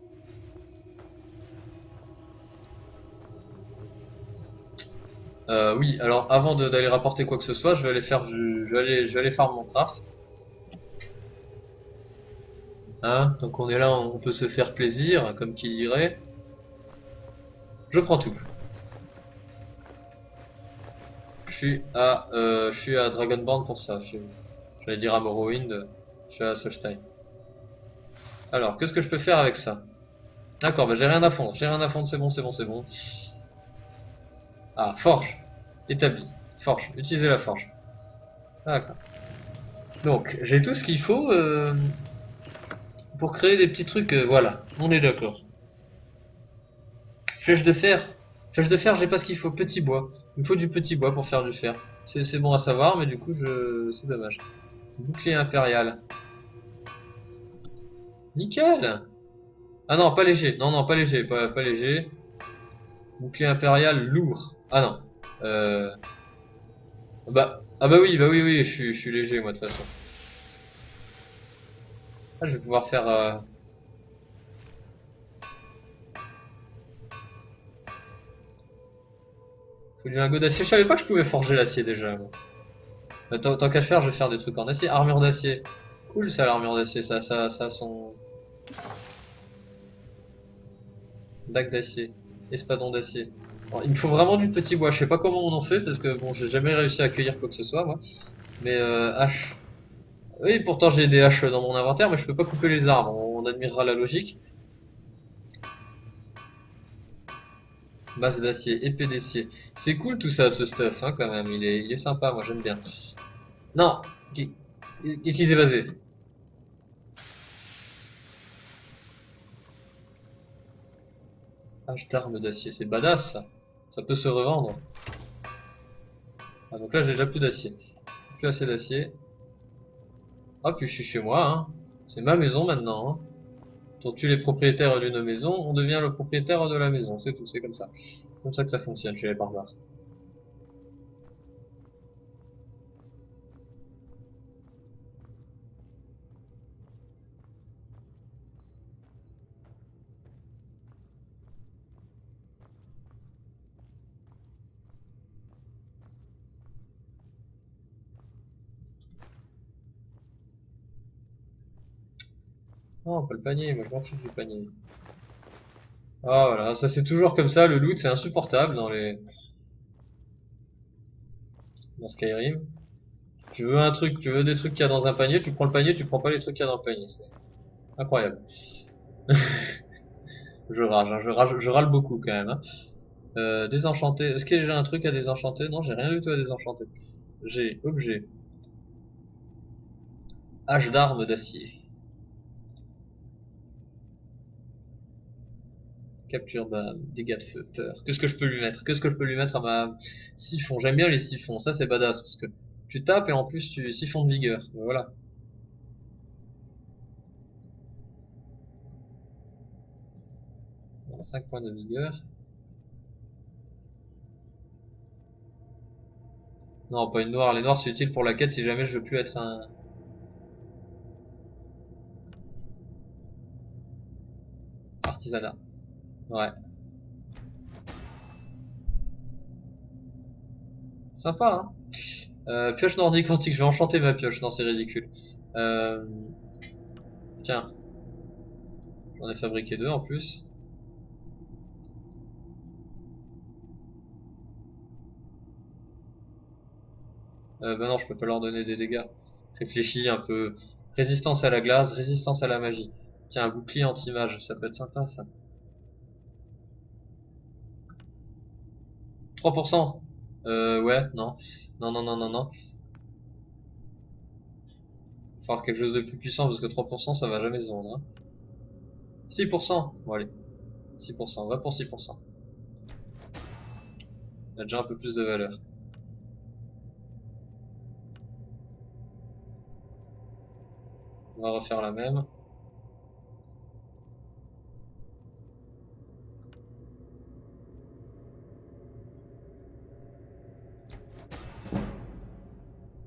Oui, alors avant d'aller rapporter quoi que ce soit, je vais aller faire je vais aller farm mon craft. Hein, donc on est là, on peut se faire plaisir, comme qui dirait. Je prends tout. Je suis à Dragonborn pour ça. J'allais dire à Morrowind, je suis à Solstheim. Alors, qu'est-ce que je peux faire avec ça? D'accord, bah j'ai rien à fondre, c'est bon, c'est bon, c'est bon. Ah, forge. Établi. Forge. Utilisez la forge. D'accord. Donc, j'ai tout ce qu'il faut pour créer des petits trucs, voilà. On est d'accord. Flèche de fer. Flèche de fer, j'ai pas ce qu'il faut. Petit bois. Il me faut du petit bois pour faire du fer. C'est bon à savoir, mais du coup, c'est dommage. Bouclier impérial. Nickel! Ah non, pas léger. Non, non, pas léger. Pas léger. Bouclier impérial lourd. Ah non. Ah bah oui, oui, je suis léger moi de toute façon. Ah, je vais pouvoir faire... Faut du lingot d'acier. Je savais pas que je pouvais forger l'acier déjà. Moi. Bah, tant qu'à faire, je vais faire des trucs en acier. Armure d'acier. Cool ça, l'armure d'acier. Ça a son... Dague d'acier. Espadon d'acier. Bon, il me faut vraiment du petit bois. Je sais pas comment on en fait parce que bon, j'ai jamais réussi à accueillir quoi que ce soit moi. Mais hache. Oui, pourtant j'ai des haches dans mon inventaire, mais je peux pas couper les arbres. On admirera la logique. Masse d'acier, épée d'acier. C'est cool tout ça, ce stuff, hein, quand même. Il est sympa, moi j'aime bien. Non, qu'est-ce qui s'est passé? Hache d'armes d'acier, c'est badass ça. Ça peut se revendre. Ah, donc là j'ai déjà plus d'acier. Plus assez d'acier. Ah, puis je suis chez moi, hein. C'est ma maison maintenant, hein. Quand on tue les propriétaires d'une maison, on devient le propriétaire de la maison. C'est tout, c'est comme ça. C'est comme ça que ça fonctionne chez les barbares. Non, pas le panier, moi je m'en fiche du panier. Ah voilà, ça c'est toujours comme ça, le loot c'est insupportable dans Skyrim. Tu veux un truc, tu veux des trucs qu'il y a dans un panier, tu prends le panier, tu prends pas les trucs qu'il y a dans le panier, c'est incroyable. Je rage, hein, je râle beaucoup quand même. Hein. Désenchanté, est-ce que j'ai un truc à désenchanter? Non, j'ai rien du tout à désenchanter. J'ai objet. Hache d'armes d'acier. Capture d'âme, dégâts de feu, peur. Qu'est-ce que je peux lui mettre? Qu'est-ce que je peux lui mettre à ma siphon? J'aime bien les siphons, ça c'est badass parce que tu tapes et en plus tu siphon de vigueur. Voilà. Bon, 5 points de vigueur. Non, pas une noire. Les noirs c'est utile pour la quête si jamais je veux plus être un... Artisanat. Ouais. Sympa, hein. Pioche nordique antique, je vais enchanter ma pioche. Non, c'est ridicule. Euh... Tiens. J'en ai fabriqué 2 en plus. Bah non, je peux pas leur donner des dégâts. Réfléchis un peu. Résistance à la glace, résistance à la magie. Tiens, un bouclier anti-mage, ça peut être sympa ça. 3%. Ouais, non. Non, non, non, non, non. avoir quelque chose de plus puissant parce que 3% ça va jamais se vendre. Hein. 6%. Bon allez. 6%. On va pour 6%. Il a déjà un peu plus de valeur. On va refaire la même.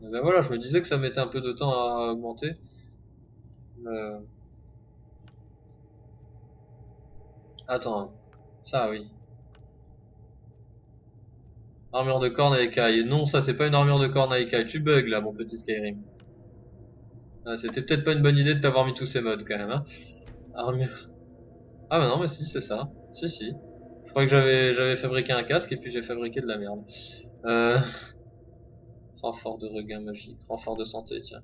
Et ben voilà, je me disais que ça mettait un peu de temps à augmenter. Attends, ça oui. Armure de corne à écailles. Non, ça c'est pas une armure de corne à écailles. Tu bugs là, mon petit Skyrim. Ah, c'était peut-être pas une bonne idée de t'avoir mis tous ces modes quand même. Hein. Armure. Ah bah non, mais si, c'est ça. Si, si. Je crois que j'avais fabriqué un casque et puis j'ai fabriqué de la merde. Euh... Renfort de regain magique. Renfort de santé, tiens.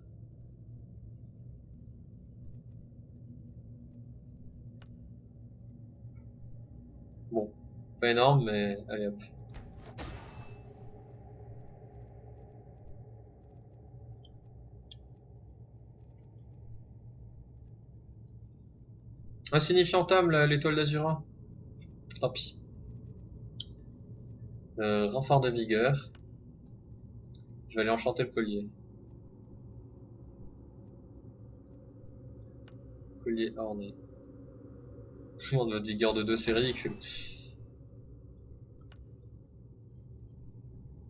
Bon. Pas énorme, mais allez hop. Insignifiant âme, l'étoile d'Azura. Tant pis. Renfort de vigueur. Je vais aller enchanter le collier. Collier orné. On de vigueur de 2, c'est ridicule.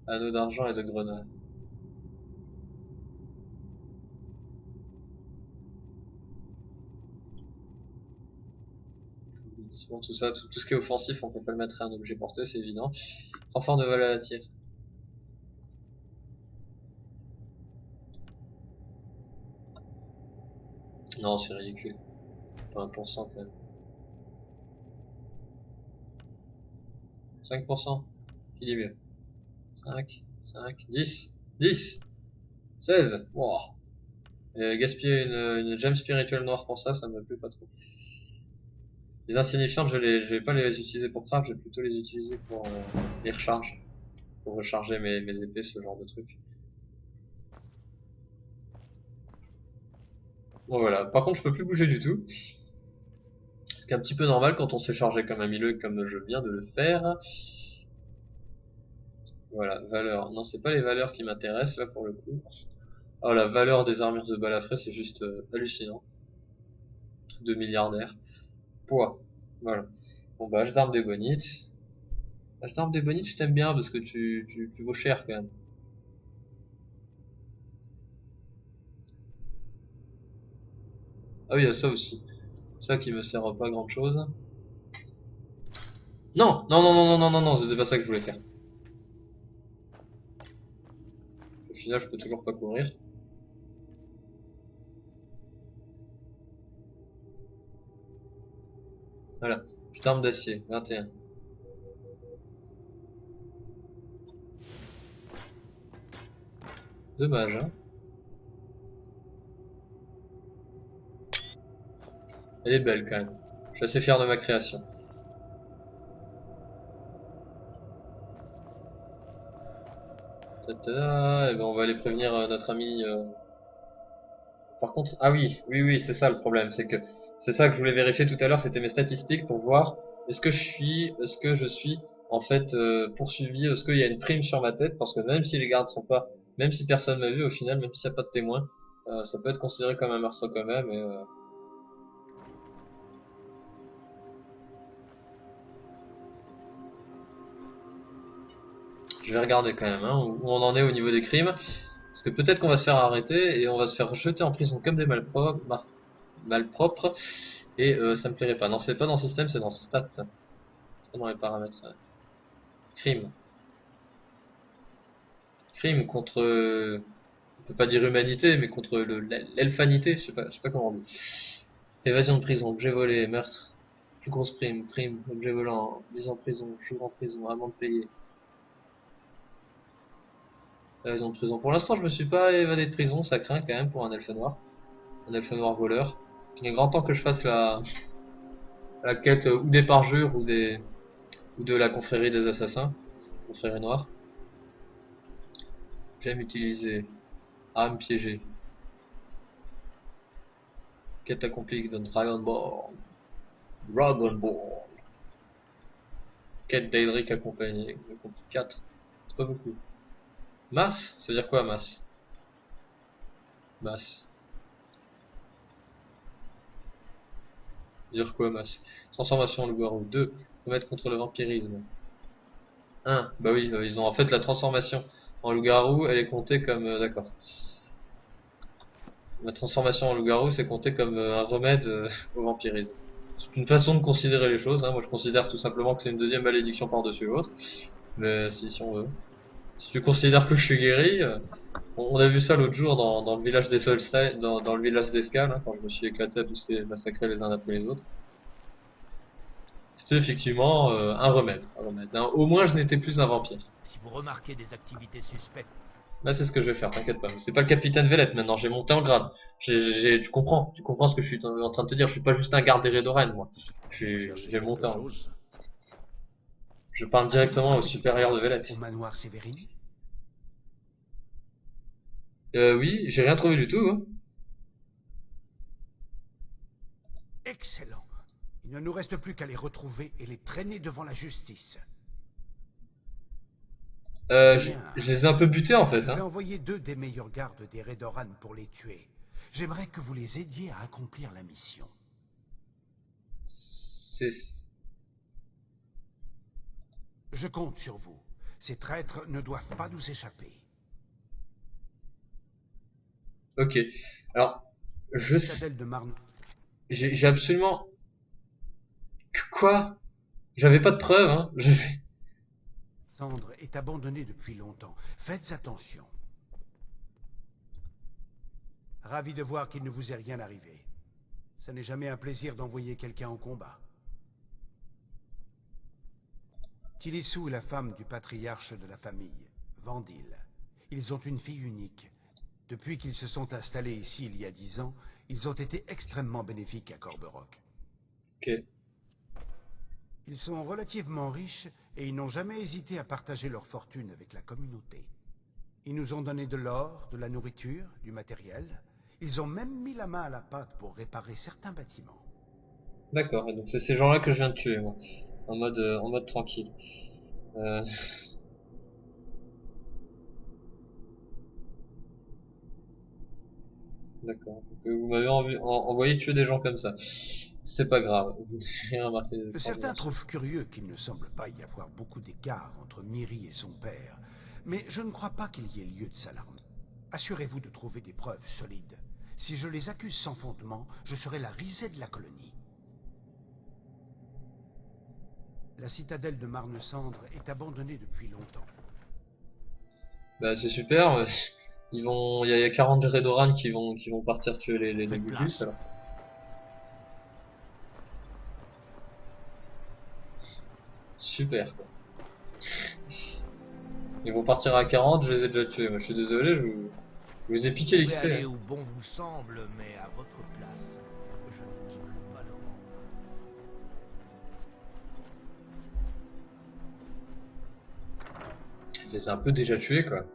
Anneau d'argent et de grenade. Bon, tout ça, tout ce qui est offensif, on peut pas le mettre à un objet porté, c'est évident. Renfort de vol à la tire. Non, c'est ridicule. Pas 1% quand même. 5%. Qui dit mieux? 5, 5, 10, 10, 16. Wow. Et gaspiller une gemme spirituelle noire pour ça, ça me plaît pas trop. Les insignifiantes, je vais pas les utiliser pour craft, je vais plutôt les utiliser pour les recharges. Pour recharger mes épées, ce genre de truc. Bon voilà, par contre je peux plus bouger du tout. Ce qui est un petit peu normal quand on s'est chargé comme un milieu comme je viens de le faire. Voilà, valeur. Non, c'est pas les valeurs qui m'intéressent là pour le coup. Oh, la valeur des armures de balafré, c'est juste hallucinant. Truc de milliardaire. Poids. Voilà. Bon bah, hache d'armes des bonites. Hache d'armes des bonites, je t'aime bien parce que tu vaux cher quand même. Ah oui, il y a ça aussi. Ça qui me sert à pas grand chose. Non, non, non, non, non, non, non, non, c'était pas ça que je voulais faire. Au final, je peux toujours pas courir. Voilà, arme d'acier, 21. Dommage, hein. Elle est belle quand même. Je suis assez fier de ma création. Et ben on va aller prévenir notre ami. Par contre, ah oui, oui, oui, c'est ça le problème, c'est ça que je voulais vérifier tout à l'heure, c'était mes statistiques pour voir est-ce que je suis en fait poursuivi, est-ce qu'il y a une prime sur ma tête, parce que même si les gardes sont pas, même si personne m'a vu au final, même s'il n'y a pas de témoin, ça peut être considéré comme un meurtre quand même. Et, je vais regarder quand même hein, où on en est au niveau des crimes. Parce que peut-être qu'on va se faire arrêter et on va se faire jeter en prison comme des malpropres. Et ça me plairait pas. Non, c'est pas dans système, c'est dans stats. C'est pas dans les paramètres. Crime. Crime contre... on peut pas dire humanité, mais contre l'elfanité. Je sais pas comment on dit. Évasion de prison, objet volé, meurtre. Plus grosse prime, objet volant, mise en prison, jour en prison, amende payée. Ils ont de prison. Pour l'instant, je me suis pas évadé de prison, ça craint quand même pour un elfe noir. Un elfe noir voleur. Il est grand temps que je fasse la quête ou des parjures ou de la confrérie des assassins. Confrérie noire. J'aime utiliser arme piégée. Quête accomplie de Dragonborn. Dragonborn. Quête d'Eldrick accompagnée. 4. C'est pas beaucoup. Masse? Ça veut dire quoi, masse? Masse. Ça veut dire quoi, masse? Transformation en loup-garou. 2. Remède contre le vampirisme. 1. Bah oui, ils ont en fait la transformation en loup-garou, elle est comptée comme... d'accord. La transformation en loup-garou, c'est compté comme un remède au vampirisme. C'est une façon de considérer les choses, hein. Moi je considère tout simplement que c'est une deuxième malédiction par-dessus l'autre. Mais si on veut. Si tu considères que je suis guéri, on a vu ça l'autre jour dans le village des Solstein, dans le village d'Escale, hein, quand je me suis éclaté à tous les massacrer les uns après les autres. C'était effectivement un remède. Hein. Au moins je n'étais plus un vampire. Si vous remarquez des activités suspectes, Là c'est ce que je vais faire, t'inquiète pas. Mais c'est pas le capitaine Vélette maintenant, j'ai monté en grade. Tu comprends ce que je suis en train de te dire. Je suis pas juste un garde des Redoren, moi. J'ai monté en... Je parle directement au supérieur de Vélette. Au manoir Sévérine? Oui, j'ai rien trouvé du tout. Hein. Excellent. Il ne nous reste plus qu'à les retrouver et les traîner devant la justice. Je les ai un peu butés en fait. Je vais Hein. envoyer 2 des meilleurs gardes des Redoran pour les tuer. J'aimerais que vous les aidiez à accomplir la mission. C'est... Je compte sur vous. Ces traîtres ne doivent pas nous échapper. Ok. Alors, La citadelle de Marne... j'ai absolument... Quoi? J'avais pas de preuves, hein. Tendre est abandonnée depuis longtemps. Faites attention. Ravi de voir qu'il ne vous est rien arrivé. Ça n'est jamais un plaisir d'envoyer quelqu'un en combat. Tilissou est la femme du patriarche de la famille, Vandil. Ils ont une fille unique. Depuis qu'ils se sont installés ici il y a 10 ans, ils ont été extrêmement bénéfiques à Corberock. Ok. Ils sont relativement riches et ils n'ont jamais hésité à partager leur fortune avec la communauté. Ils nous ont donné de l'or, de la nourriture, du matériel. Ils ont même mis la main à la pâte pour réparer certains bâtiments. D'accord, et donc c'est ces gens-là que je viens de tuer, moi. En mode tranquille. D'accord. Donc, vous m'avez envoyé tuer des gens comme ça. C'est pas grave. Vous n'avez rien remarqué. Certains trouvent curieux qu'il ne semble pas y avoir beaucoup d'écart entre Miri et son père, mais je ne crois pas qu'il y ait lieu de s'alarmer. Assurez-vous de trouver des preuves solides. Si je les accuse sans fondement, je serai la risée de la colonie. La citadelle de Marne-Cendre est abandonnée depuis longtemps. Bah c'est super. Il y a 40 Redoran qui vont partir tuer les Gugus alors. Super quoi. Ils vont partir à 40, je les ai déjà tués. Moi je suis désolé, je vous ai piqué vous pouvez l'XP. aller où bon vous semble, mais à votre place, je ne quitterai pas le rang. Je les ai un peu déjà tués quoi.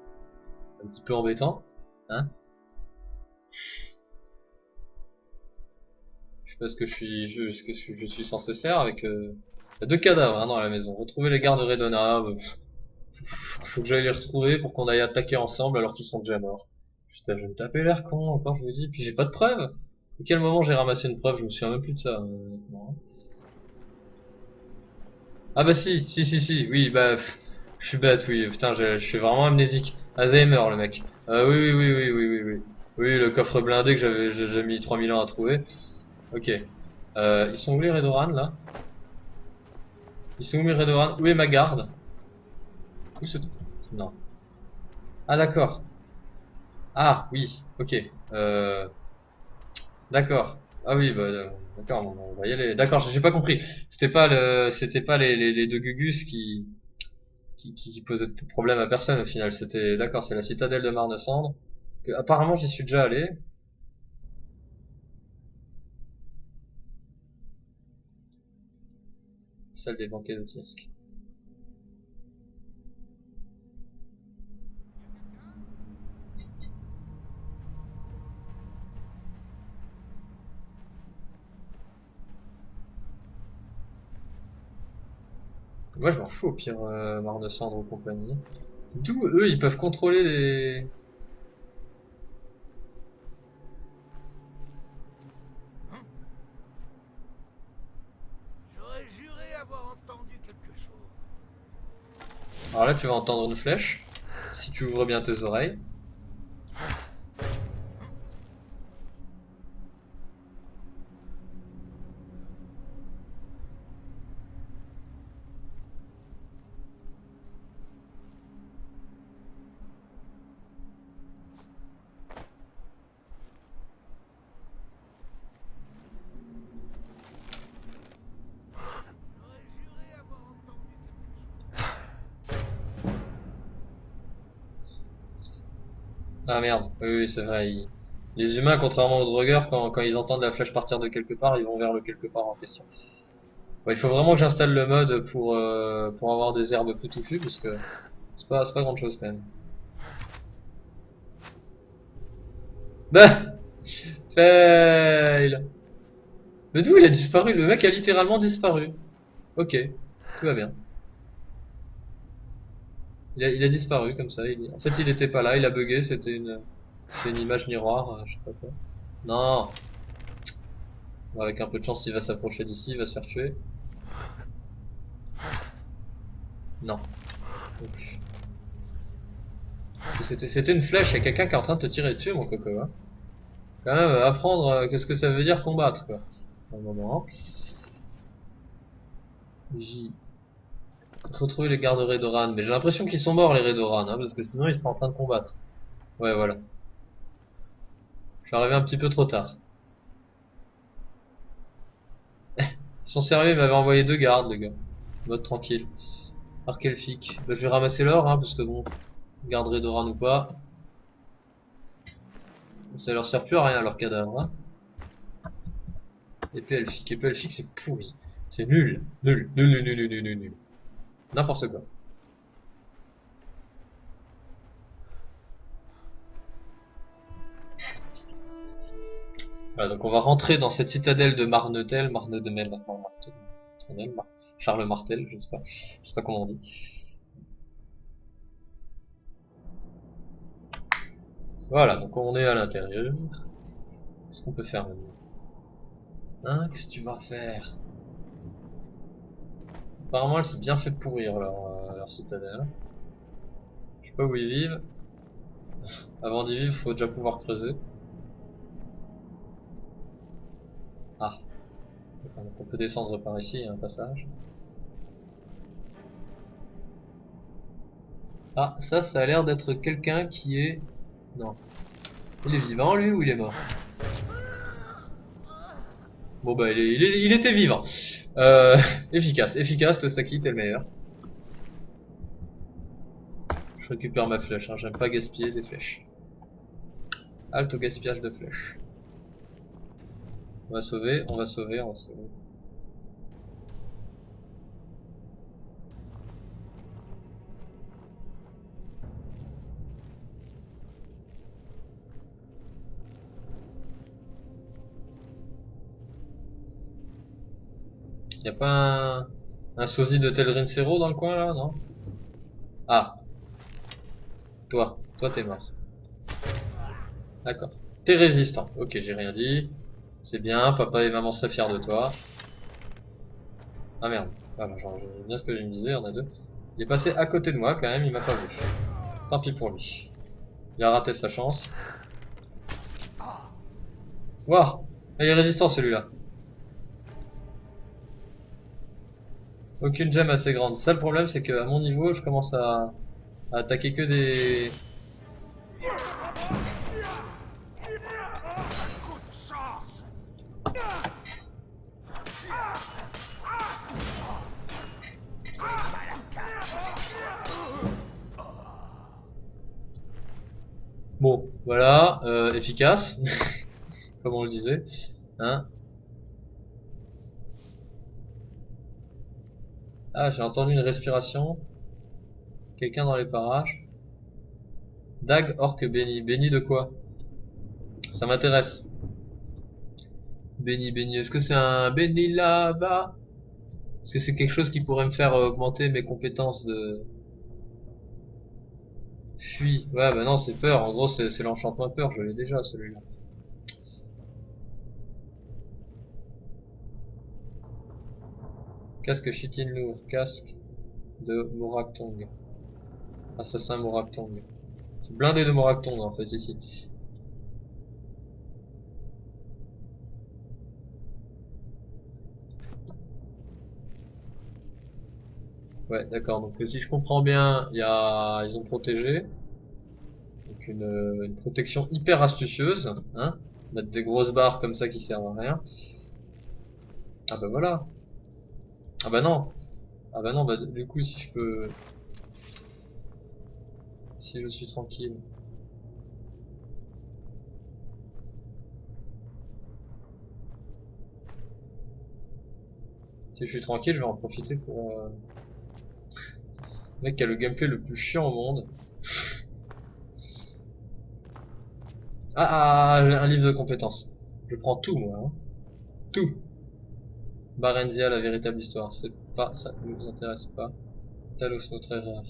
Un petit peu embêtant, hein. Je sais pas ce que je suis censé faire avec... Il y a 2 cadavres hein, dans la maison. Retrouver les gardes de Redona. Faut que j'aille les retrouver pour qu'on aille attaquer ensemble alors qu'ils sont déjà morts. Putain, je vais me taper l'air con encore, je vous dis. Puis j'ai pas de preuve. À quel moment j'ai ramassé une preuve? Je me souviens même plus de ça. Non. Ah bah si, oui, bah... je suis bête, oui. Putain, je suis vraiment amnésique. Alzheimer, le mec. Oui. Oui, le coffre blindé que j'ai mis 3000 ans à trouver. Ok. Ils sont où les Redoran, là? Ils sont où mes Redoran? Où est ma garde? Où se... Non. Ah d'accord. Ah oui, ok. D'accord. Ah oui, bah d'accord, on va y aller. D'accord, j'ai pas compris. C'était pas les 2 Gugus qui posaient de problème à personne au final. C'était, d'accord, c'est la citadelle de Marne-Cendre. Apparemment, j'y suis déjà allé. Salle des banquets de Tirsk. Moi je m'en fous au pire, Marne de Cendre ou compagnie. D'où eux ils peuvent contrôler les... J'aurais juré avoir entendu quelque chose. Alors là tu vas entendre une flèche, si tu ouvres bien tes oreilles. J'aurais juré avoir entendu quelque chose. Ah merde, oui, oui c'est vrai. Les humains, contrairement aux drogueurs, quand ils entendent la flèche partir de quelque part, ils vont vers le quelque part en question. Ouais, il faut vraiment que j'installe le mode pour avoir des herbes peu touffues, parce que c'est pas grand chose quand même. Bah fail. Mais d'où il a disparu? Le mec a littéralement disparu. Ok, tout va bien. Il a disparu comme ça. En fait, il était pas là, il a bugué, c'était une image miroir, je sais pas quoi. Non. Bon, avec un peu de chance, il va s'approcher d'ici, il va se faire tuer. Non. Donc. Parce que c'était une flèche, il y a quelqu'un qui est en train de te tirer dessus, mon coco. Hein. Quand même, apprendre qu'est-ce que ça veut dire combattre, quoi. Un moment. J. Faut trouver les gardes Redoran, mais j'ai l'impression qu'ils sont morts les Redoran, hein, parce que sinon ils seraient en train de combattre. Ouais, voilà. Je suis arrivé un petit peu trop tard. Ils sont sérieux, ils m'avaient envoyé 2 gardes, les gars. Mode tranquille. Arc elfique. Bah, je vais ramasser l'or, hein, parce que bon, garde Redoran ou pas. Ça leur sert plus à rien, leur cadavre. Hein. Épée elfique c'est pourri. C'est nul. Nul. Nul, nul, nul, nul, nul, nul. N'importe quoi. Voilà, donc on va rentrer dans cette citadelle de Marnetel, Marne-de-Mel, Charles Martel, je sais pas comment on dit. Voilà, donc on est à l'intérieur. Qu'est-ce qu'on peut faire maintenant? Hein, qu'est-ce que tu vas faire? Apparemment, elle s'est bien fait pourrir leur citadelle. Je sais pas où ils vivent. Avant d'y vivre, faut déjà pouvoir creuser. Ah. Donc on peut descendre par ici, il y a un passage. Ah, ça a l'air d'être quelqu'un qui est... Non. Il est vivant lui ou il est mort? Bon bah il était vivant. Efficace, Tosaki, t'es le meilleur. Je récupère ma flèche, hein, j'aime pas gaspiller des flèches. Halte au gaspillage de flèches. On va sauver. Y'a pas un sosie de Telrincero dans le coin là, non? Ah. Toi t'es mort. D'accord. T'es résistant. Ok, j'ai rien dit. C'est bien, papa et maman seraient fiers de toi. Ah merde. Voilà, genre, j'ai bien ce que je me disais, on a 2. Il est passé à côté de moi quand même, il m'a pas vu. Tant pis pour lui. Il a raté sa chance. Waouh, il est résistant celui-là. Aucune gemme assez grande. Ça le problème c'est qu'à mon niveau je commence à attaquer que des... Bon, voilà, efficace, comme on le disait. Hein. Ah, j'ai entendu une respiration. Quelqu'un dans les parages. Dag, orque béni. Béni de quoi? Ça m'intéresse. Béni, béni. Est-ce que c'est un béni là-bas? Est-ce que c'est quelque chose qui pourrait me faire augmenter mes compétences de... Fuis. Ouais, bah non, c'est peur. En gros, c'est l'enchantement peur. Je l'ai déjà, celui-là. Casque Chitin lourd. Casque de Moraktong. Assassin Moraktong. C'est blindé de Moraktong, en fait, ici. Ouais, d'accord. Donc si je comprends bien, ils ont protégé. Donc une protection hyper astucieuse, hein. Mettre des grosses barres comme ça qui servent à rien. Ah bah voilà. Ah bah non. Ah bah non, bah du coup si je peux... Si je suis tranquille. Si je suis tranquille, je vais en profiter pour... Le mec qui a le gameplay le plus chiant au monde. J'ai un livre de compétences. Je prends tout, moi. Hein. Tout. Barenzia, la véritable histoire. C'est pas... Ça ne nous intéresse pas. Talos, notre erreur.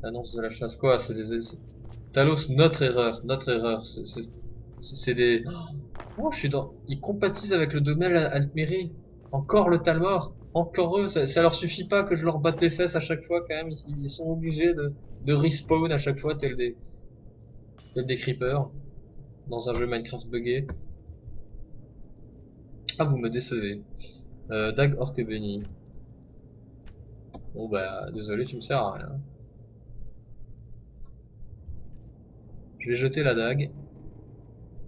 L'annonce de la chasse. Quoi? C'est des... Talos, notre erreur. Notre erreur. C'est des... Oh, je suis dans... Ils compatissent avec le domaine Altmeri. Encore le Talmor. Encore eux. Ça leur suffit pas que je leur batte les fesses à chaque fois, quand même. Ils sont obligés de respawn à chaque fois, tel des creepers. Dans un jeu Minecraft buggé. Ah, vous me décevez. Dag Orque Béni. Bon bah, désolé, tu me sers à rien. Je vais jeter la dague.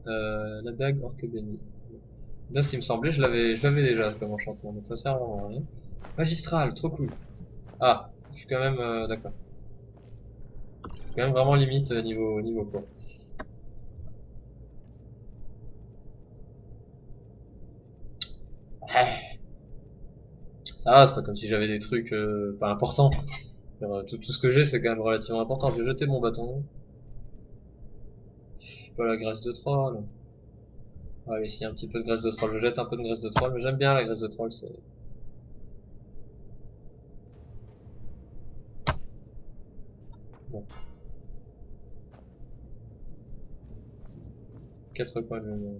La dague Orque Béni. Là, ce qui me semblait, je l'avais déjà comme enchantement, donc ça sert vraiment à rien. Magistral, trop cool. Ah, je suis quand même... d'accord. Je suis quand même vraiment limite niveau poids. Ça va, c'est pas comme si j'avais des trucs pas importants. Tout ce que j'ai, c'est quand même relativement important. Je vais jeter mon bâton. Pas la graisse de troll. Allez, si, un petit peu de graisse de troll. Je jette un peu de graisse de troll, mais j'aime bien la graisse de troll, c'est... Bon. 4 coins de...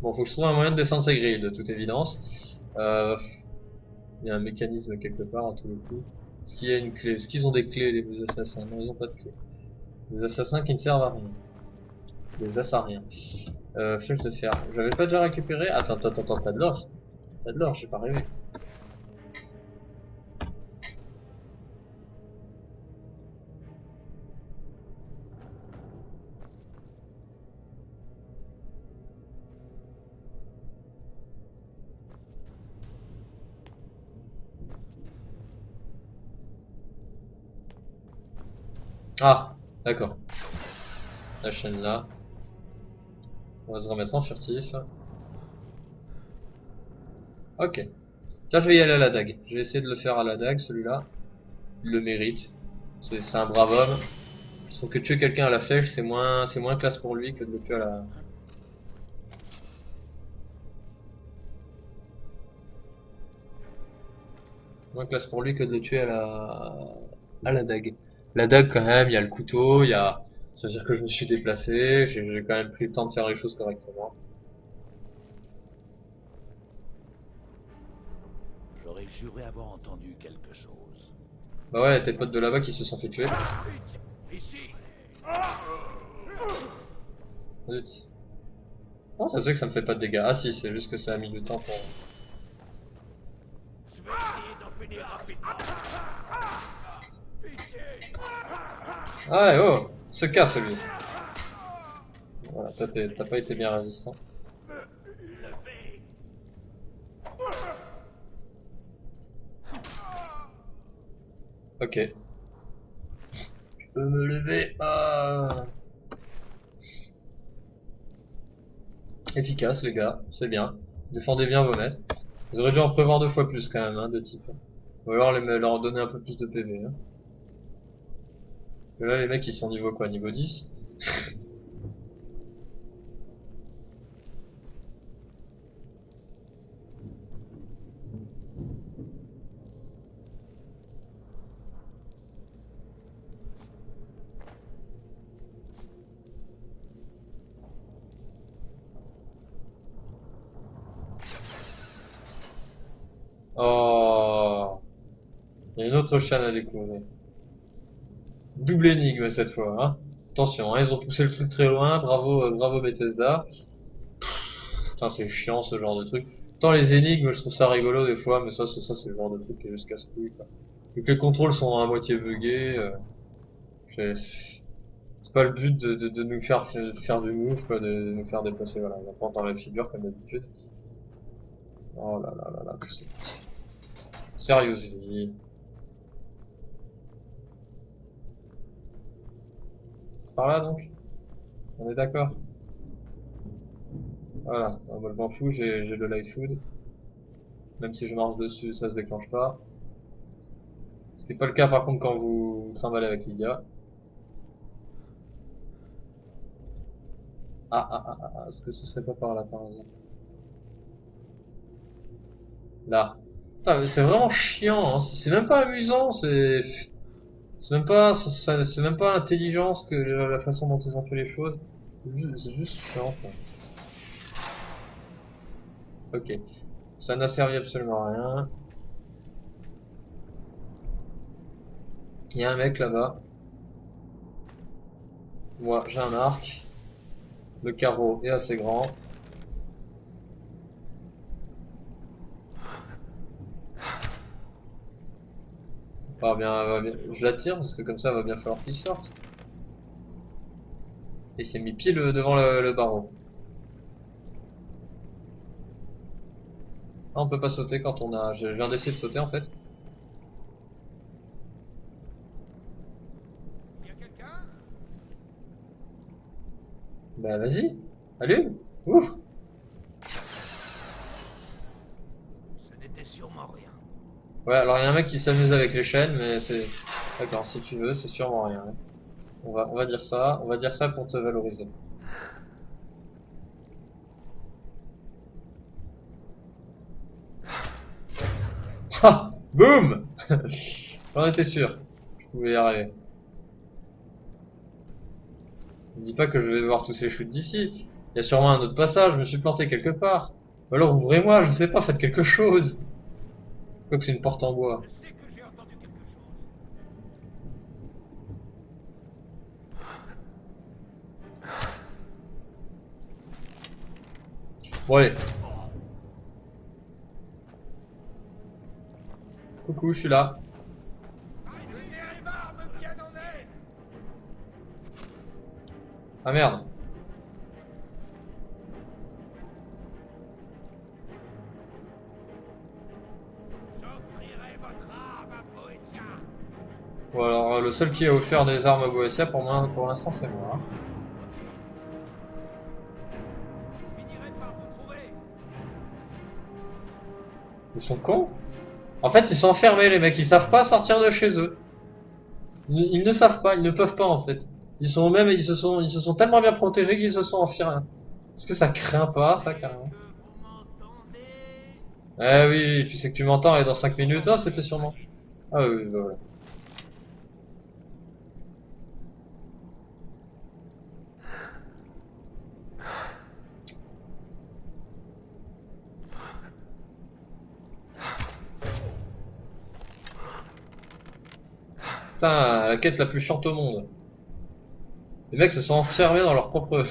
Bon, faut que je trouve un moyen de descendre ces grilles, de toute évidence. Il y a un mécanisme quelque part à tous les coups. Est-ce qu'il y a une clé? Est-ce qu'ils ont des clés, les assassins? Non, ils ont pas de clé. Des assassins qui ne servent à rien. Des assariens. Flèche de fer. J'avais pas déjà récupéré? Attends, t'as de l'or. T'as de l'or, j'ai pas rêvé. Ah, d'accord. La chaîne là. On va se remettre en furtif. Ok. Tiens, je vais y aller à la dague. Je vais essayer de le faire à la dague, celui-là. Il le mérite. C'est un brave homme. Je trouve que tuer quelqu'un à la flèche, c'est moins classe pour lui que de le tuer à la... Moins classe pour lui que de le tuer à la dague. La dague, quand même, il y a le couteau, il y a... Ça veut dire que je me suis déplacé, j'ai quand même pris le temps de faire les choses correctement. J'aurais juré avoir entendu quelque chose. Bah ouais, tes potes de là-bas qui se sont fait tuer. Ici. Zut. Non, ça se fait que ça me fait pas de dégâts. Ah si, c'est juste que ça a mis du temps pour... Je vais essayer d'en finir rapidement. Ah ouais, oh, se casse lui. Voilà, toi t'as pas été bien résistant. Ok. Je peux me lever. Ah. Efficace les gars, c'est bien. Défendez bien vos maîtres. Vous aurez dû en prévoir 2 fois plus quand même, hein, de type. Ou alors leur donner un peu plus de PV. Hein. que là les mecs ils sont niveau quoi? Niveau 10. Oh, il y a une autre chaîne à découvrir. Double énigme cette fois, hein. Attention, hein, ils ont poussé le truc très loin, bravo, bravo Bethesda. Putain, c'est chiant ce genre de truc. Tant les énigmes, je trouve ça rigolo des fois, mais ça c'est le genre de truc qui est juste casse-couille, quoi. Vu que les contrôles sont à moitié buggés, c'est pas le but de nous faire du move, quoi, de nous faire déplacer, voilà. On va prendre dans la figure comme d'habitude. Oh là là là là, tout ça. Seriously. C'est par là donc? On est d'accord? Voilà, moi je m'en fous, j'ai le light food. Même si je marche dessus, ça se déclenche pas. C'était pas le cas par contre quand vous trimballez avec Lydia. Est-ce que ce serait pas par là par hasard? Là. Putain, mais c'est vraiment chiant, hein. C'est même pas amusant, c'est même pas, c'est même pas intelligent que la façon dont ils ont fait les choses. C'est juste chiant, quoi. Ok. Ça n'a servi absolument à rien. Il y a un mec là-bas. Moi, j'ai un arc. Le carreau est assez grand. Va bien. Je la tire parce que comme ça va bien falloir qu'il sorte. Et il s'est mis pile devant le barreau. Ah, on peut pas sauter quand on a... Je viens d'essayer de sauter en fait. Y'a quelqu'un? Bah vas-y, allume. Ouf. Ce n'était sûrement rien. Ouais, alors il y a un mec qui s'amuse avec les chaînes, mais c'est... D'accord, si tu veux, c'est sûrement rien. Hein. On va dire ça pour te valoriser. Ha! Boum! J'en étais sûr. Je pouvais y arriver. Ne dis pas que je vais voir tous ces shoots d'ici. Il y a sûrement un autre passage, je me suis planté quelque part. Ou alors ouvrez-moi, je sais pas, faites quelque chose. Quoique c'est une porte en bois. Je sais que j'ai entendu quelque chose. Bon allez. Coucou, je suis là. Que Nerevar me vienne en aide! Ah merde. J'offrirai votre âme à Boetia. Bon alors le seul qui a offert des armes à Boessia pour moi, pour l'instant c'est moi. Je finirai par vous trouver. Ils sont cons. En fait ils sont enfermés les mecs, ils savent pas sortir de chez eux. Ils ne savent pas, ils ne peuvent pas en fait. Ils se sont tellement bien protégés qu'ils se sont enfermés. Est-ce que ça craint pas ça carrément? Que vous m'entendez? Eh oui, tu sais que tu m'entends et dans 5 minutes, oh c'était sûrement. Ah oui, bah voilà. Putain, la quête la plus chiante au monde. Les mecs se sont enfermés dans leur propre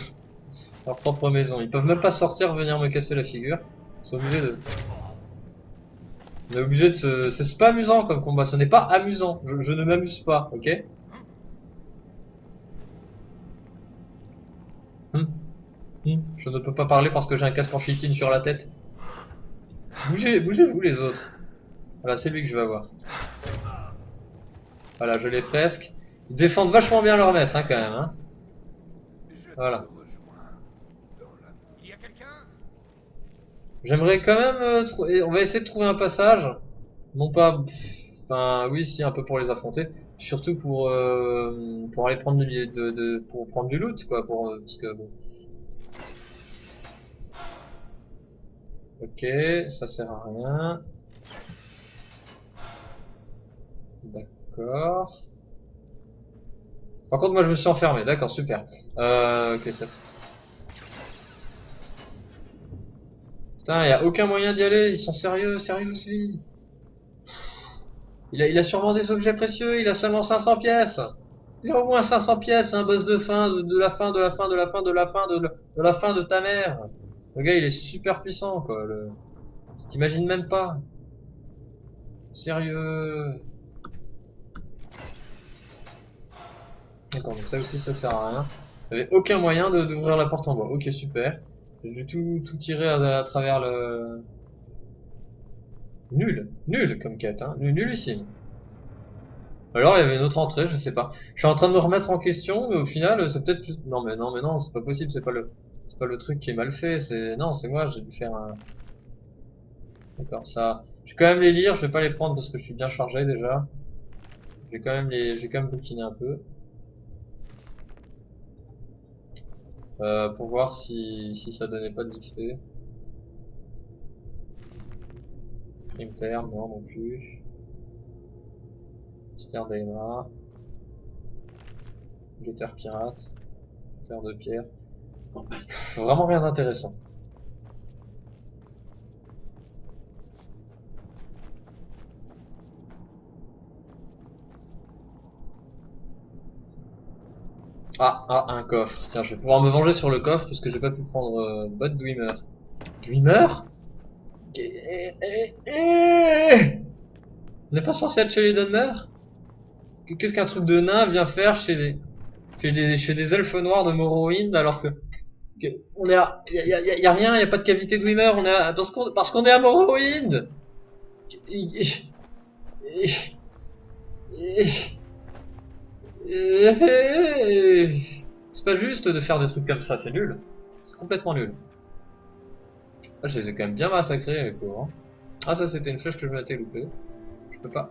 maison. Ils peuvent même pas sortir, venir me casser la figure. Ils sont obligés de... On est obligé de se... C'est pas amusant comme combat, ce n'est pas amusant. Je ne m'amuse pas, ok? Je ne peux pas parler parce que j'ai un casque en chitine sur la tête. Bougez-vous les autres. Voilà, c'est lui que je vais avoir. Voilà, je l'ai presque. Ils défendent vachement bien leur maître, hein, quand même, hein. Voilà. Il y a quelqu'un? J'aimerais quand même... on va essayer de trouver un passage. Non pas... Enfin, oui, si, un peu pour les affronter. Surtout pour aller prendre pour prendre du loot quoi, parce que bon. Ok, ça sert à rien. D'accord. Par contre moi je me suis enfermé, d'accord, super. Ok, ça c'est... Putain, y a aucun moyen d'y aller, ils sont sérieux, seriously. Il a sûrement des objets précieux, il a seulement 500 pièces. Il a au moins 500 pièces, un boss de fin, de la fin, de la fin, de la fin, de la fin, de la fin de ta mère. Le gars il est super puissant quoi, t'imagines même pas. Sérieux. D'accord, donc ça aussi ça sert à rien. Il n'y avait aucun moyen d'ouvrir la porte en bois. Ok, super. J'ai dû tout tirer à travers le... Nul comme quête, hein. Nullissime. Alors il y avait une autre entrée, je sais pas. Je suis en train de me remettre en question, mais au final c'est peut-être... Non mais non, c'est pas possible, c'est pas le truc qui est mal fait, Non, c'est moi, j'ai dû faire un... D'accord, ça... Je vais quand même les lire, je vais pas les prendre parce que je suis bien chargé déjà. Je vais quand même bouquiner un peu. Pour voir si ça donnait pas de l'XP. Inter, non plus. Mystère d'Aina. Guetteur pirate. Terre de pierre. Vraiment rien d'intéressant. Un coffre. Tiens, je vais pouvoir me venger sur le coffre parce que j'ai pas pu prendre Bot Dwemer. Dwemer? On n'est pas censé être chez les Dunmer? Qu'est-ce qu'un truc de nain vient faire chez des elfes noirs de Morrowind alors que on est à, y a rien, y a pas de cavité Dwemer, on est à, parce qu'on est à Morrowind. C'est pas juste de faire des trucs comme ça, c'est nul. C'est complètement nul. Ah, je les ai quand même bien massacrés les pauvres. Ah, ça c'était une flèche que je m'étais loupée. Je peux pas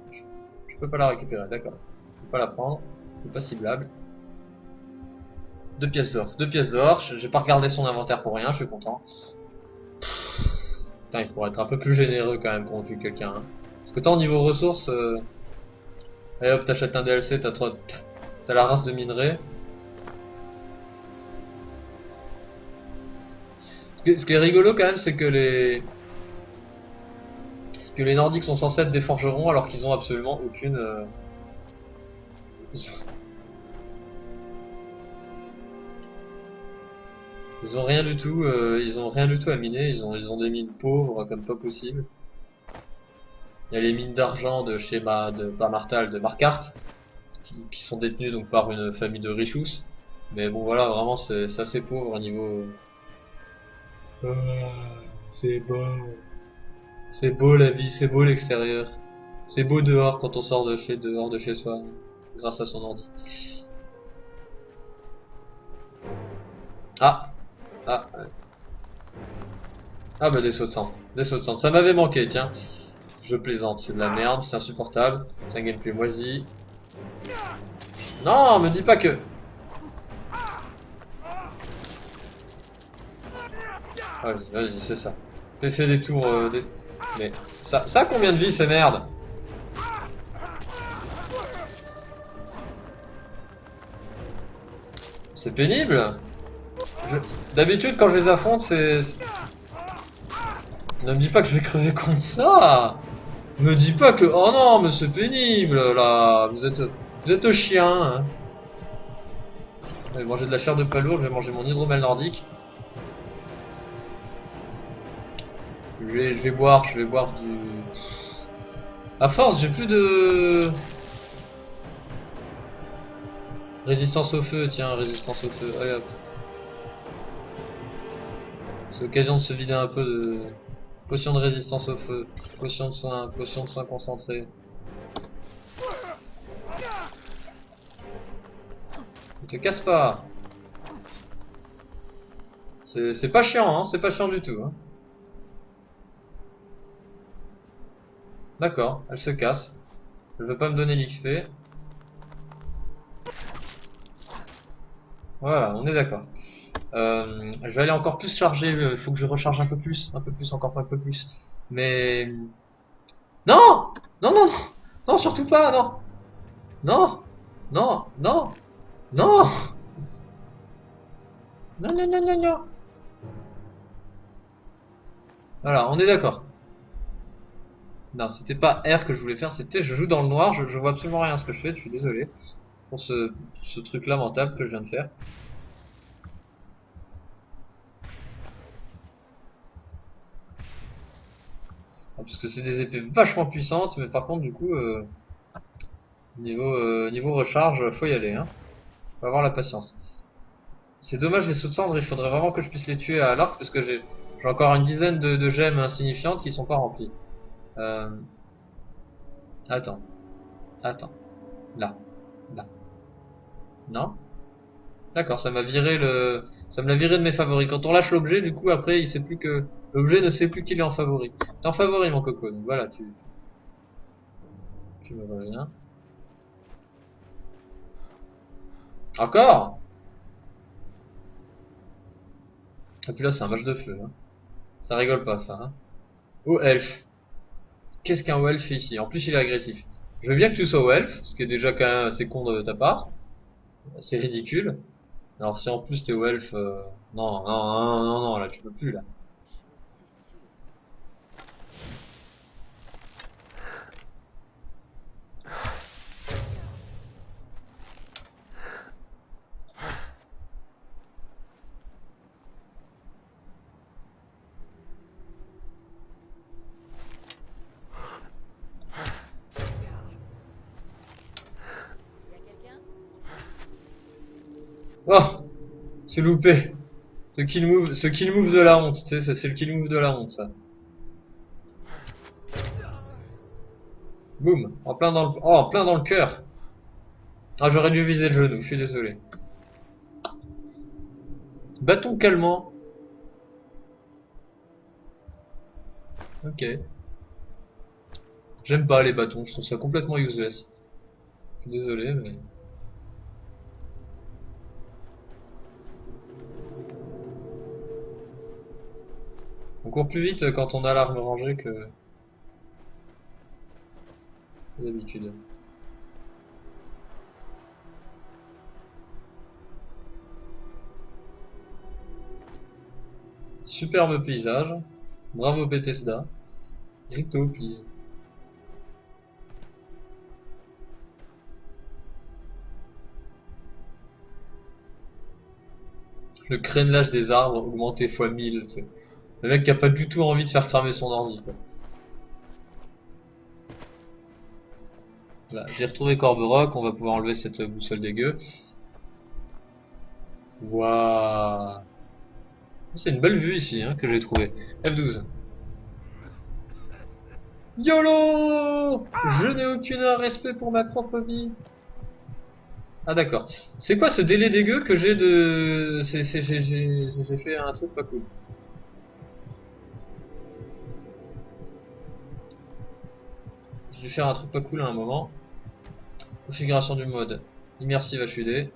la récupérer, d'accord. Je peux pas la prendre, c'est pas ciblable. 2 pièces d'or, j'ai pas regardé son inventaire pour rien, je suis content. Putain, il pourrait être un peu plus généreux quand même quand on tue quelqu'un. Hein. Parce que tant niveau ressources, allez hop, t'achètes un DLC, t'as la race de minerai. Ce qui est rigolo quand même, c'est que les Nordiques sont censés être des forgerons alors qu'ils ont absolument aucune... Ils ont rien du tout, à miner, ils ont des mines pauvres comme pas possible. Il y a les mines d'argent de chez pas Martal, de Markart, qui sont détenues donc par une famille de richous. Mais bon voilà, vraiment c'est assez pauvre au niveau... c'est beau. C'est beau la vie, c'est beau l'extérieur. C'est beau dehors quand on sort dehors de chez soi, grâce à son ordi. Ah bah des sauts de sang. Ça m'avait manqué, tiens. Je plaisante, c'est de la merde, c'est insupportable. C'est un gameplay moisi. Non, me dis pas que... Vas-y, c'est ça. Fais des tours... Mais ça a combien de vie ces merdes? C'est pénible. D'habitude quand je les affronte c'est... Ne me dis pas que je vais crever contre ça. Me dis pas que... Oh non mais c'est pénible là. Vous êtes chien hein. Je vais manger de la chair de palourde, je vais manger mon hydromel nordique. Je vais boire du... À force j'ai plus de... Résistance au feu, tiens, résistance au feu, allez hop. C'est l'occasion de se vider un peu de... Potion de résistance au feu, potion de soin concentré. Ne te casse pas. C'est pas chiant, hein, c'est pas chiant du tout. Hein. D'accord, elle se casse. Elle veut pas me donner l'XP. Voilà, on est d'accord. Je vais aller encore plus charger, il faut que je recharge un peu plus, encore un peu plus. Mais... Non! Non, non, non! Non, surtout pas, non! Non! Non! Non! Non! Non, non, non, non, non! Voilà, on est d'accord. Non, c'était pas R que je voulais faire, c'était je joue dans le noir, je vois absolument rien à ce que je fais, je suis désolé pour ce truc lamentable que je viens de faire. Parce que c'est des épées vachement puissantes, mais par contre du coup niveau recharge, faut y aller, hein. Faut avoir la patience. C'est dommage les sauts de cendre, il faudrait vraiment que je puisse les tuer à l'arc parce que j'ai encore une dizaine de gemmes insignifiantes qui sont pas remplies. Attends. Attends. Là. Là. Non? D'accord, ça m'a viré ça me l'a viré de mes favoris. Quand on lâche l'objet, du coup après il sait plus que l'objet ne sait plus qu'il est en favori. T'es en favori mon coco, donc voilà, tu me reviens. Encore? Et puis là c'est un match de feu, hein. Ça rigole pas ça, hein. Oh elfe. Qu'est-ce qu'un elfe fait ici? En plus il est agressif. Je veux bien que tu sois elfe, ce qui est déjà quand même assez con de ta part. C'est ridicule. Alors si en plus t'es elfe, non, non, non, non, non, là tu peux plus là. Oh, c'est loupé. Ce kill move de la honte, tu sais, c'est le kill move de la honte ça. Boum, en plein dans le, oh, en plein dans le cœur. Ah, j'aurais dû viser le genou, je suis désolé. Bâton calmant. Ok. J'aime pas les bâtons, je trouve ça complètement useless. Je suis désolé, mais... On court plus vite quand on a l'arme rangée que d'habitude. Superbe paysage. Bravo Bethesda. Rito, please. Le crénelage des arbres augmenté x 1000. T'sais. Le mec qui a pas du tout envie de faire cramer son ordi, quoi. Là, j'ai retrouvé Corberock, on va pouvoir enlever cette boussole dégueu. Waouh. C'est une belle vue ici, hein, que j'ai trouvé. F12. YOLO! Je n'ai aucun respect pour ma propre vie. Ah d'accord. C'est quoi ce délai dégueu que j'ai de... J'ai fait un truc pas cool. J'ai dû faire un truc pas cool à un moment. Configuration du mode immersive HUD.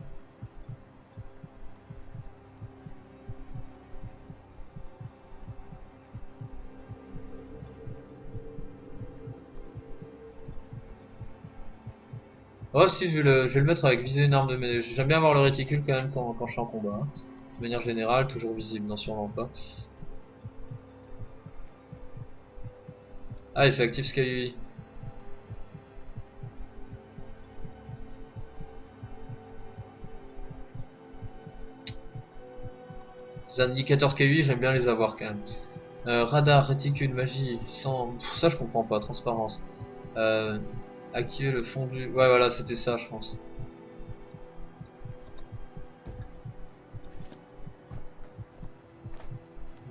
Oh si, je vais le mettre avec visée une arme de mêlée. J'aime bien avoir le réticule quand même quand je suis en combat, hein. De manière générale, toujours visible, non sûrement pas. Ah, il fait active Sky. Les indicateurs Sky, j'aime bien les avoir quand même. Radar, réticule, magie, sans... Pff, ça je comprends pas, transparence. Activer le fondu. Ouais voilà, c'était ça je pense.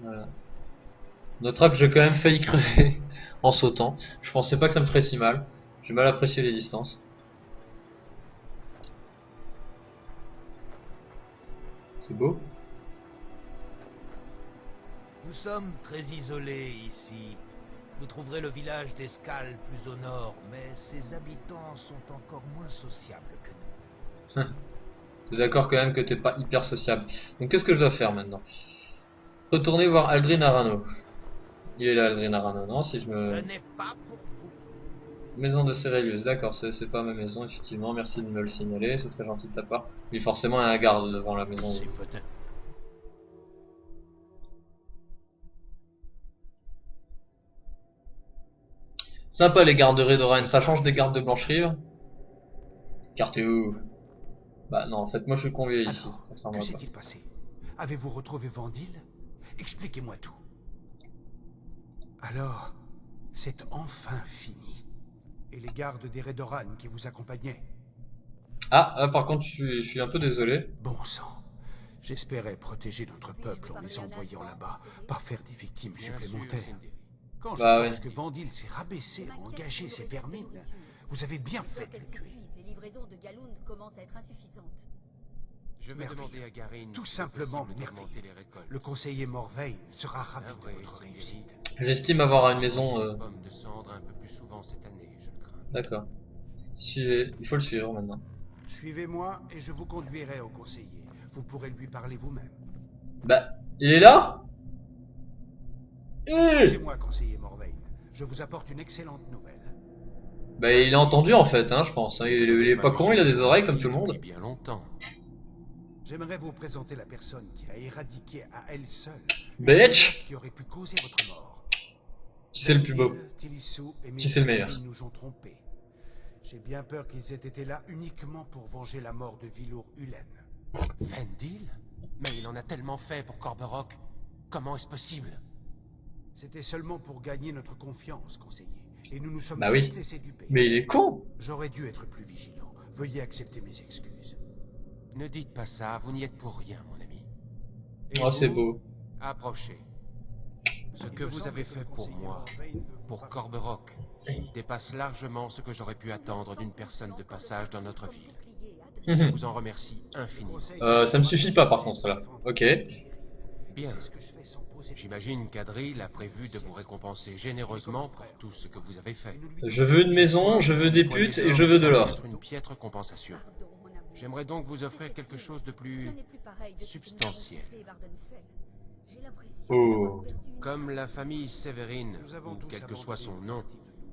Voilà. Notera que j'ai quand même failli crever en sautant. Je pensais pas que ça me ferait si mal. J'ai mal apprécié les distances. C'est beau. Nous sommes très isolés ici. Vous trouverez le village d'Escale plus au nord, mais ses habitants sont encore moins sociables que nous. T'es d'accord quand même que t'es pas hyper sociable. Donc qu'est-ce que je dois faire maintenant? Retourner voir Aldrin Arano. Il est là, Aldrin Arano, non? Si je me... Ce n'est pas pour vous. Maison de Cérelius, d'accord, c'est pas ma maison, effectivement, merci de me le signaler, c'est très gentil de ta part. Oui, forcément, il y a un garde devant la maison. C'est peut-être... Sympa les gardes de Redoran, ça change des gardes de Blanche-Rive. Car t'es où? Bah non, en fait, moi je suis convié ici, Alors, contrairement que à toi. s'est-il passé? Avez-vous retrouvé Vandil? Expliquez-moi tout. Alors, c'est enfin fini. Et les gardes des Redoran qui vous accompagnaient? Par contre, je suis un peu désolé. Bon sang. J'espérais protéger notre peuple en les envoyant là-bas, pas faire des victimes Bien sûr, supplémentaires. Cindy. Quand je Bah pense ouais. que Vandil s'est rabaissé à engager ces vermines, vous avez bien fait de Qu'elles le tuer. s'épuisent, les livraisons de Galund commencent à être insuffisantes. Je vais Merveilleux. demander à Garin Tout si c'est simplement possible d'augmenter merveilleux. les récoltes. Le conseiller Morvain sera ravi Navré, de votre Cindy. réussite. J'estime avoir une maison... Des pommes de cendre un peu plus souvent cette année, je le crains. D'accord. Il faut le suivre maintenant. Suivez-moi et je vous conduirai au conseiller. Vous pourrez lui parler vous-même. Bah, il est là? Excusez-moi, conseiller Morvain. Je vous apporte une excellente nouvelle. Bah, il a entendu en fait, hein, je pense. Hein. Il est pas con, il a des oreilles comme tout le monde. Depuis bien longtemps. J'aimerais vous présenter la personne qui a éradiqué à elle seule une Bitch. menace qui aurait pu causer votre mort. Qui c'est le plus beau? Vendil, Tilisso et Qui c'est le meilleur? Mélisandre nous ont trompés. J'ai bien peur qu'ils aient été là uniquement pour venger la mort de Vilour Hulen. Vendil? Mais il en a tellement fait pour Corberock. Comment est-ce possible? C'était seulement pour gagner notre confiance, conseiller. Et nous nous sommes Bah tous oui. laissés duper. Mais il est con. J'aurais dû être plus vigilant. Veuillez accepter mes excuses. Ne dites pas ça, vous n'y êtes pour rien, mon ami. Et Oh, c'est vous beau. Approchez. Ce que vous avez fait pour moi, pour Corberock, dépasse largement ce que j'aurais pu attendre d'une personne de passage dans notre ville. Je vous en remercie infiniment. Ça me suffit pas par contre là. Ok. Bien. J'imagine qu'Adril a prévu de vous récompenser généreusement pour tout ce que vous avez fait. Je veux une maison, je veux des putes et je veux de l'or. Une piètre compensation. J'aimerais donc vous offrir quelque chose de plus substantiel. Oh. Comme la famille Séverine, ou quel que soit son nom,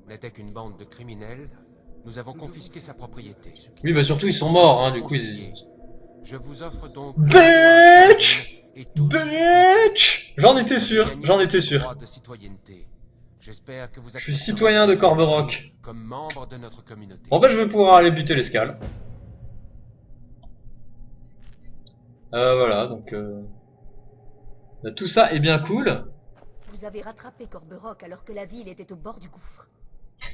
n'était qu'une bande de criminels, nous avons confisqué sa propriété. Oui, bah surtout ils sont morts, hein, du coup ils... Je vous offre donc... Bitch! Et tout Bitch! J'en étais sûr, j'en étais sûr. droit de citoyenneté. J'espère que vous Je suis accepterez citoyen de Corberock. comme membre de notre communauté. Bon bah je vais pouvoir aller buter l'escale. Voilà, donc... Bah, tout ça est bien cool. Vous avez rattrapé Corberock alors que la ville était au bord du gouffre.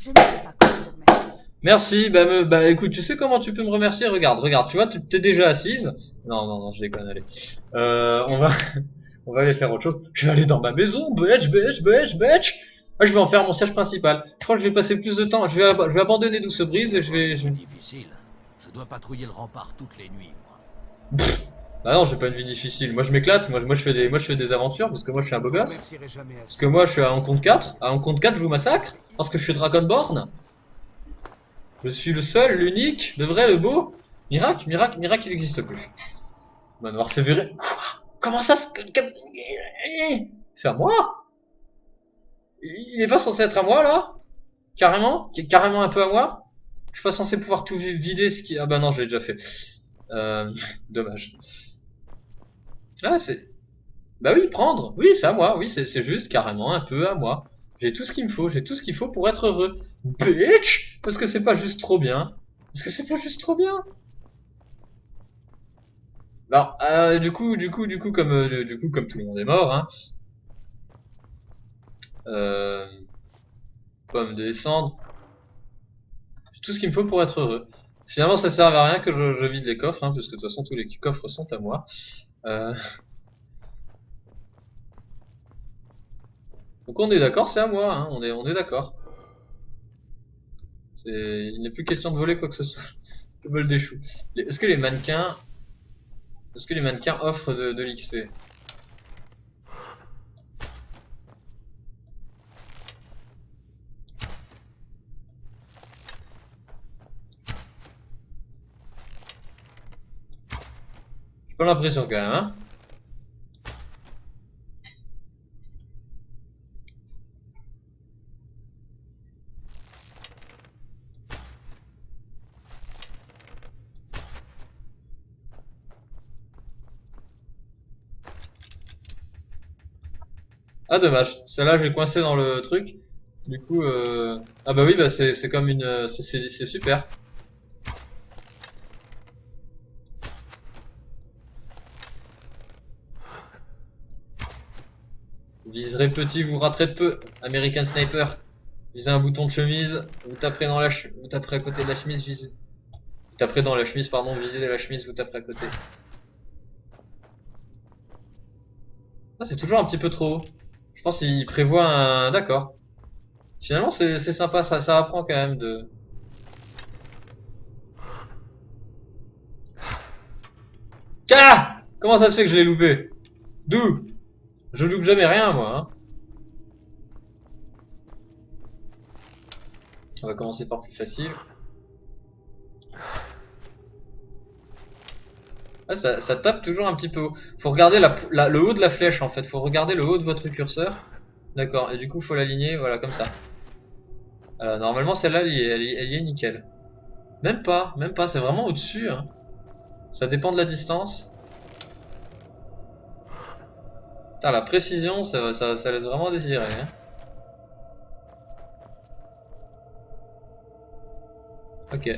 Je ne sais pas comment vous remercier. Merci, bah écoute, tu sais comment tu peux me remercier? Regarde, tu vois, tu t'es déjà assise. Non, je déconne, allez. On va, on va aller faire autre chose. Je vais aller dans ma maison, bitch. Ah, je vais en faire mon siège principal. Je crois que je vais passer plus de temps. Je vais abandonner Douce Brise et je vais... C'est difficile. Je dois patrouiller le rempart toutes les nuits, moi. Bah non, j'ai pas une vie difficile. Moi je m'éclate. Moi je fais des aventures parce que moi je suis un beau Je vous gosse. remercierai jamais assez. Parce que moi je suis à un compte 4. À un compte 4, je vous massacre. Parce que je suis Dragonborn. Je suis le seul, l'unique, le vrai, le beau. Miracle, il n'existe plus. Manoir Sévéré. Quoi? Comment ça? C'est à moi? Il est pas censé être à moi là? Carrément? Carrément un peu à moi? Je suis pas censé pouvoir tout vider ce qui... Ah bah non, je l'ai déjà fait. Dommage. Ah c'est... Bah oui, prendre. Oui, c'est à moi. Oui, c'est juste carrément un peu à moi. J'ai tout ce qu'il me faut. J'ai tout ce qu'il faut pour être heureux. Bitch! Parce que c'est pas juste trop bien. Parce que c'est pas juste trop bien. Alors, du coup, comme tout le monde est mort, hein. Pomme de descendre. J'ai tout ce qu'il me faut pour être heureux. Finalement, ça sert à rien que je vide les coffres, hein, parce que de toute façon, tous les coffres sont à moi. Donc on est d'accord, c'est à moi, hein, on est d'accord. Il n'est plus question de voler quoi que ce soit. Je vole des choux. Est-ce que les mannequins offrent de l'XP? Pas l'impression quand même, hein. Ah dommage, celle-là j'ai coincé dans le truc. Du coup, ah bah oui, bah c'est comme une, c'est super. Viserez petit, vous raterez de peu. American Sniper. Visez un bouton de chemise, vous taperez dans la vous taperez à côté de la chemise, visez. Vous taperez dans la chemise, pardon, visez la chemise, vous taperez à côté. Ah, c'est toujours un petit peu trop haut. Je pense qu'il prévoit un... D'accord. Finalement, c'est sympa, ça apprend quand même de... Ah! Comment ça se fait que je l'ai loupé? D'où? Je loupe jamais rien, moi, hein. On va commencer par plus facile. Ah, ça tape toujours un petit peu haut. Faut regarder le haut de la flèche en fait. Faut regarder le haut de votre curseur. D'accord. Et du coup, faut l'aligner, voilà, comme ça. Alors, normalement, celle-là, elle y est nickel. Même pas. C'est vraiment au-dessus. Hein. Ça dépend de la distance. Putain, la précision, ça laisse vraiment désirer. Hein. Ok.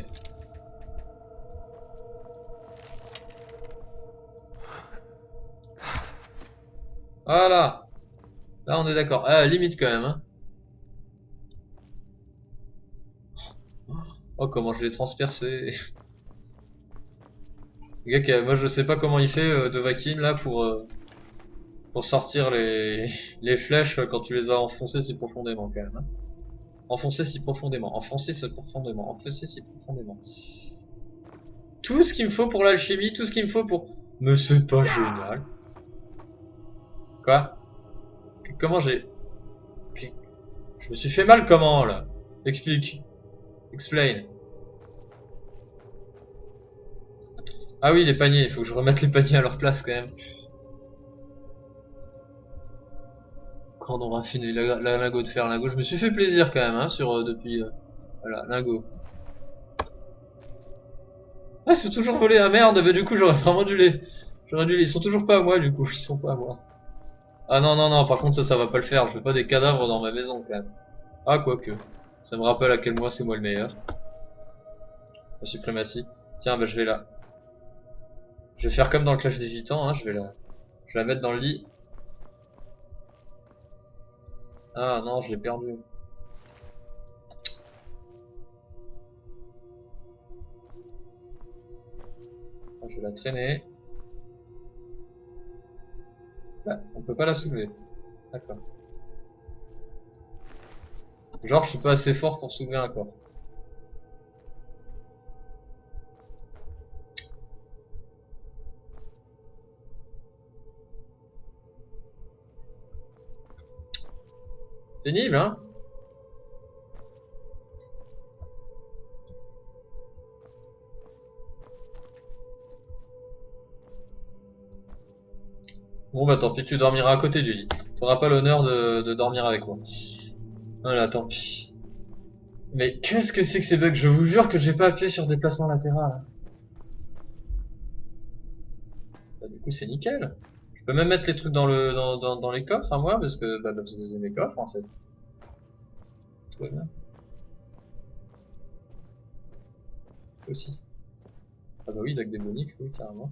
Voilà. Là, on est d'accord. Ah, limite quand même. Hein. Oh, comment je l'ai transpercé. Le gars, moi, je sais pas comment il fait Dovahkiin là pour sortir les flèches quand tu les as enfoncées si profondément quand même. Hein. Enfoncer si profondément, enfoncer si profondément, enfoncer si profondément. Tout ce qu'il me faut pour l'alchimie, tout ce qu'il me faut pour... Mais c'est pas génial. Quoi? Comment j'ai... Je me suis fait mal comment là? Explique. Explain. Ah oui, les paniers, il faut que je remette les paniers à leur place quand même. Cordon raffiné, la lingot de fer, lingot. Je me suis fait plaisir quand même hein, sur depuis... voilà, lingot. Ah, ils sont toujours volés, ah merde, bah du coup j'aurais vraiment dû les... Ils sont toujours pas à moi du coup, ils sont pas à moi. Ah non, non, non, par contre ça va pas le faire, je veux pas des cadavres dans ma maison quand même. Ah, quoique. Ça me rappelle à quel mois c'est moi le meilleur. La suprématie. Tiens, bah je vais là. Je vais faire comme dans le Clash des Gitans, hein, je vais la mettre dans le lit. Ah non, je l'ai perdu. Je vais la traîner. Ah, on peut pas la soulever. D'accord. Genre, je suis pas assez fort pour soulever un corps. Pénible, hein? Bon bah tant pis, tu dormiras à côté du lit. T'auras pas l'honneur de dormir avec moi. Voilà, tant pis. Mais qu'est-ce que c'est que ces bugs? Je vous jure que j'ai pas appuyé sur déplacement latéral. Bah, du coup c'est nickel. Je peux même mettre les trucs dans les coffres à moi parce que c'est mes coffres en fait. Tout va bien. Ça aussi. Ah bah oui, dague démonique, oui carrément.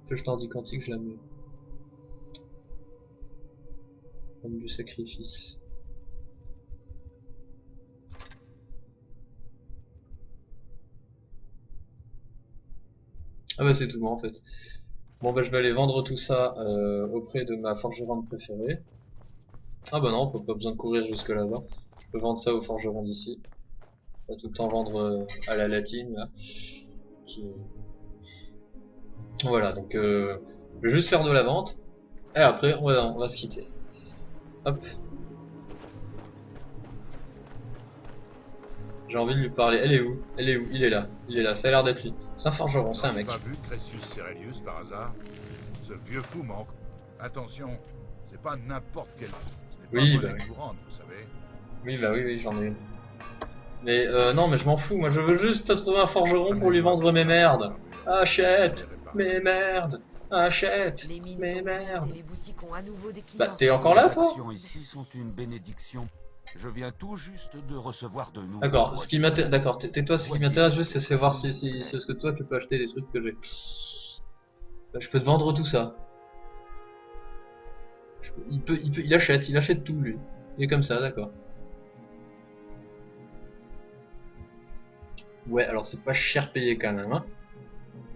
Je t'en dis quantique, je la mets. Comme du sacrifice. Ah bah c'est tout bon en fait. Bon bah je vais aller vendre tout ça auprès de ma forgeronne préférée. Ah bah non, pas besoin de courir jusque là-bas. Je peux vendre ça au forgeron d'ici. Pas tout le temps vendre à la latine là. Qui Voilà, donc je vais juste faire de la vente. Et après, on va se quitter. Hop. J'ai envie de lui parler. Elle est où? Elle est où? Il est là. Il est là. Ça a l'air d'être lui. C'est un forgeron, c'est un mec. Pas vu Cressus Serelius par hasard? Ce vieux fou manque. Attention, c'est pas n'importe quel. Ce n'est Oui, pas bah monnaie oui. courante, vous savez. Oui, bah oui, j'en ai une. Mais non, mais je m'en fous. Moi, je veux juste trouver un forgeron pour lui vendre mes merdes. Achète mes merdes. Achète Les mines mes sont merdes. vides et les boutiques ont à nouveau des Bah, clients. t'es encore là, Les toi? actions ici sont une bénédiction. Je viens tout juste de recevoir de nouveaux D'accord, ce produits. qui m'intéresse, d'accord, tais-toi, ce qui m'intéresse juste, c'est voir si c'est ce que toi tu peux acheter des trucs que j'ai. Bah, je peux te vendre tout ça. Il achète tout lui. Il est comme ça, d'accord. Ouais, alors c'est pas cher payé quand même, hein.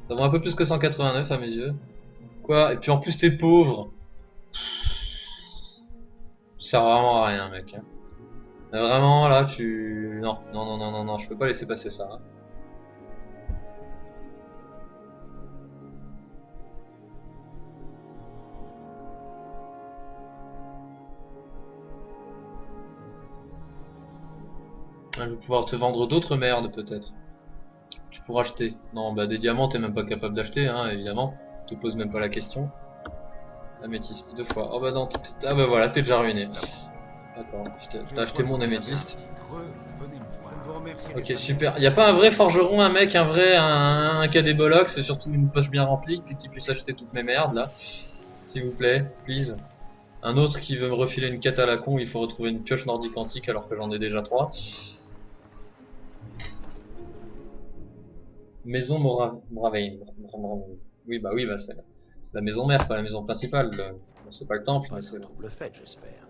Ça vaut un peu plus que 189 à mes yeux. Quoi? Et puis en plus t'es pauvre. Ça sert vraiment à rien, mec. Hein. Vraiment, là, tu... Non, je peux pas laisser passer ça. Hein. Je vais pouvoir te vendre d'autres merdes, peut-être. Tu pourras acheter. Non, bah des diamants, t'es même pas capable d'acheter, hein, évidemment. Tu te poses même pas la question. Améthyste, 2 fois. Oh bah non, ah bah voilà, t'es déjà ruiné. D'accord, t'as acheté mon améthyste. Ok, super. Y a pas un vrai forgeron, un mec, un qui a des bollocks et surtout une poche bien remplie qui puisse acheter toutes mes merdes là, s'il vous plaît, please. Un autre qui veut me refiler une quête à la con, il faut retrouver une pioche nordique antique alors que j'en ai déjà 3. Maison Moravein. Oui bah c'est la maison mère, pas la maison principale. Bon, c'est pas le temple, mais c'est. Le fait, j'espère.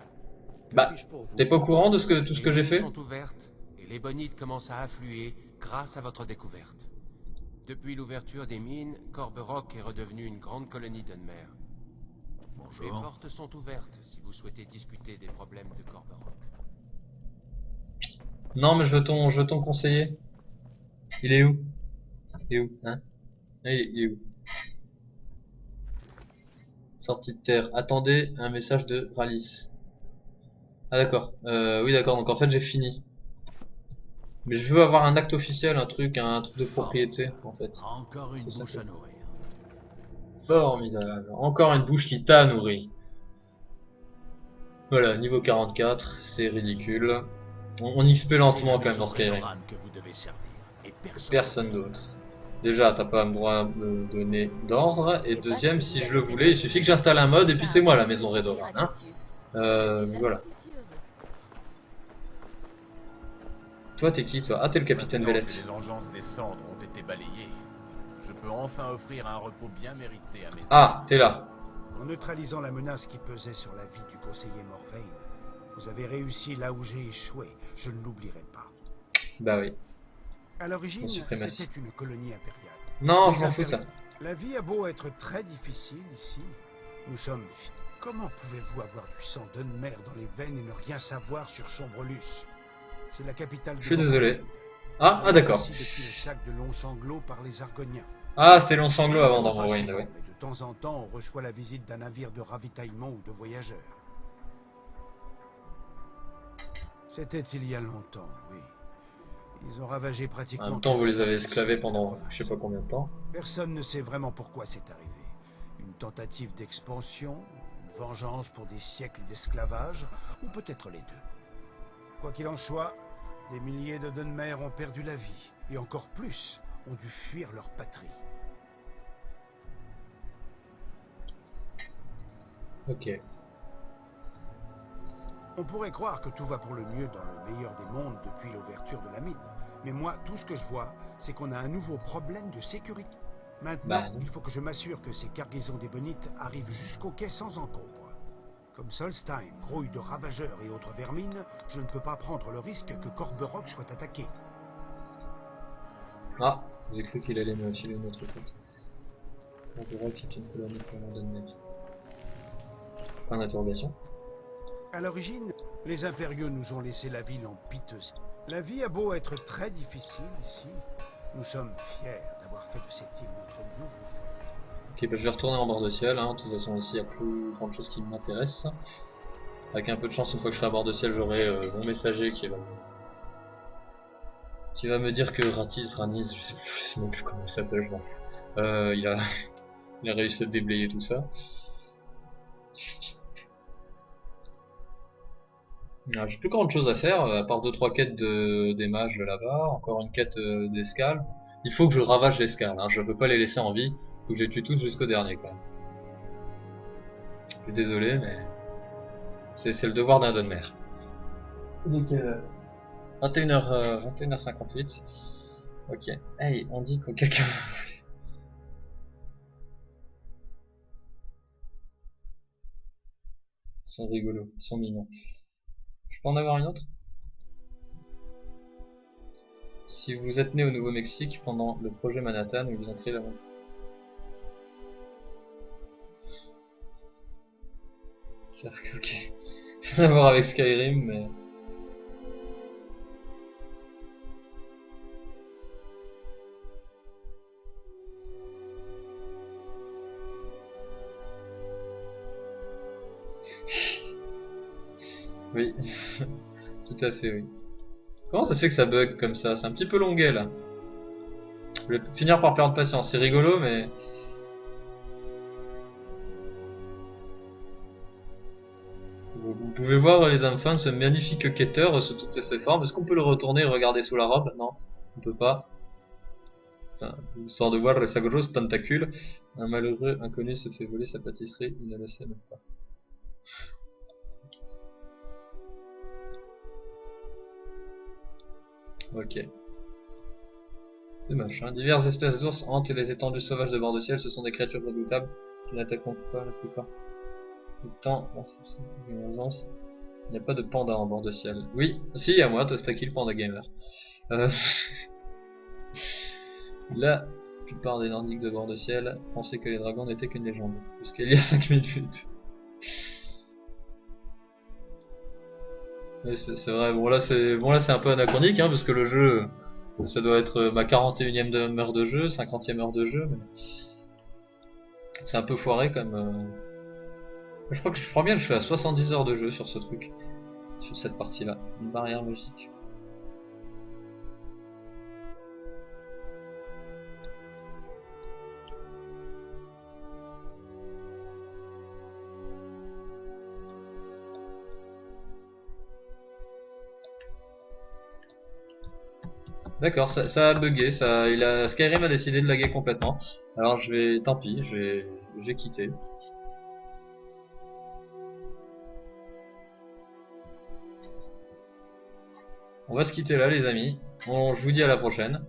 Bah, t'es pas au courant de tout ce que j'ai fait? Les mines sont ouvertes et les bonites commencent à affluer grâce à votre découverte. Depuis l'ouverture des mines, Corberock est redevenu une grande colonie d'Unmer. Les Bonjour. portes sont ouvertes si vous souhaitez discuter des problèmes de Corberock. Non, mais je veux ton conseiller. Il est où? Il est où? Hein? Il est où? Sortie de terre. Attendez un message de Ralice. Ah d'accord. Oui d'accord. Donc en fait j'ai fini. Mais je veux avoir un acte officiel, un truc de propriété en fait. Encore une Ça bouche à fait. nourrir. Formidable. Encore une bouche qui t'a nourri. Voilà, niveau 44, c'est ridicule. On XP lentement quand même dans Skyrim. Que vous devez servir, et Personne d'autre. Déjà, t'as pas le droit de me donner d'ordre. Et deuxième, si je le voulais, il suffit que j'installe un mode et puis c'est moi la maison Redoran. Hein. Voilà. Toi, t'es qui toi? Ah, t'es le capitaine Maintenant Belette. que les engences des cendres ont été balayées, je peux enfin offrir un repos bien mérité à mes Ah, t'es là. En neutralisant la menace qui pesait sur la vie du conseiller Morvain, vous avez réussi là où j'ai échoué. Je ne l'oublierai pas. Bah oui. À l'origine, La suprématie. c'était une colonie impériale. Non, Les je m'en fous de ça. La vie a beau être très difficile ici. Nous sommes... Comment pouvez-vous avoir du sang d'Unmer dans les veines et ne rien savoir sur Sombrelus? C'est la capitale de Je suis désolé. Morrowind. Ah, d'accord. Ici depuis le sac de Long Sanglot par les Argoniens. Ah, c'était long sanglot avant dans Morrowind, ouais. Mais de temps en temps, on reçoit la visite d'un navire de ravitaillement ou de voyageurs. C'était il y a longtemps, oui. Ils ont ravagé pratiquement... En même temps, vous les avez toute la esclavés province. pendant je sais pas combien de temps. Personne ne sait vraiment pourquoi c'est arrivé. Une tentative d'expansion, une vengeance pour des siècles d'esclavage, ou peut-être les deux. Quoi qu'il en soit, des milliers de Dunmer ont perdu la vie, et encore plus ont dû fuir leur patrie. Ok. On pourrait croire que tout va pour le mieux dans le meilleur des mondes depuis l'ouverture de la mine. Mais moi, tout ce que je vois, c'est qu'on a un nouveau problème de sécurité. Maintenant, Bah, non. il faut que je m'assure que ces cargaisons d'ébonites arrivent jusqu'au quai sans encombre. Comme Solstheim grouille de ravageurs et autres vermines, je ne peux pas prendre le risque que Corberock soit attaqué. Ah, j'ai cru qu'il allait me filer une autre quête. Corberock est une colonie pour Dunmer. Point d'interrogation. À l'origine, les impériaux nous ont laissé la ville en piteuse. La vie a beau être très difficile ici, nous sommes fiers d'avoir fait de cette île notre nouveau foyer. Ok, bah, je vais retourner en bord de ciel, hein. De toute façon ici il n'y a plus grand chose qui m'intéresse. Avec un peu de chance, une fois que je serai à bord de ciel, j'aurai mon messager qui va me dire que Raniz, je sais même plus comment il s'appelle, je m'en fous. Il a réussi à déblayer tout ça. J'ai plus grande chose à faire, à part 2-3 quêtes des mages là-bas, encore une quête d'escale. Il faut que je ravage l'escale, hein. Je veux pas les laisser en vie, faut que je les tue tous jusqu'au dernier quand même. Je suis désolé, mais c'est le devoir d'un Dunmer. Nickel. 21h58. Ok. Hey, on dit que quelqu'un... Ils sont rigolos, ils sont mignons. Je peux en avoir une autre? Si vous êtes né au Nouveau-Mexique pendant le projet Manhattan, ils vous ont créé la... Ok. Rien à voir avec Skyrim, mais... Oui, tout à fait, oui. Comment ça se fait que ça bug comme ça? C'est un petit peu longuet là. Je vais finir par perdre patience. C'est rigolo, mais... Vous pouvez voir les enfants, ce magnifique quêteur sous toutes ses formes. Est-ce qu'on peut le retourner et regarder sous la robe? Non, on peut pas. Enfin, histoire de voir sa grosse tentacule. Un malheureux inconnu se fait voler sa pâtisserie, il ne le sait même pas. Ok. C'est moche, hein. Diverses espèces d'ours hantent les étendues sauvages de bord de ciel. Ce sont des créatures redoutables qui n'attaqueront pas la plupart du temps. Il n'y a pas de panda en bord de ciel. Oui, si, il y a moi, Tostaki le panda gamer. La plupart des nordiques de bord de ciel pensaient que les dragons n'étaient qu'une légende, jusqu'il y a 5 minutes. Oui, c'est vrai, bon là c'est un peu anachronique, hein, parce que le jeu, ça doit être ma 41e heure de jeu, 50e heure de jeu, mais c'est un peu foiré comme... Je crois bien que je suis à 70 heures de jeu sur ce truc, sur cette partie là, une barrière magique. D'accord, ça a bugué, Skyrim a décidé de laguer complètement. Alors tant pis, je vais quitter. On va se quitter là les amis. Bon, je vous dis à la prochaine.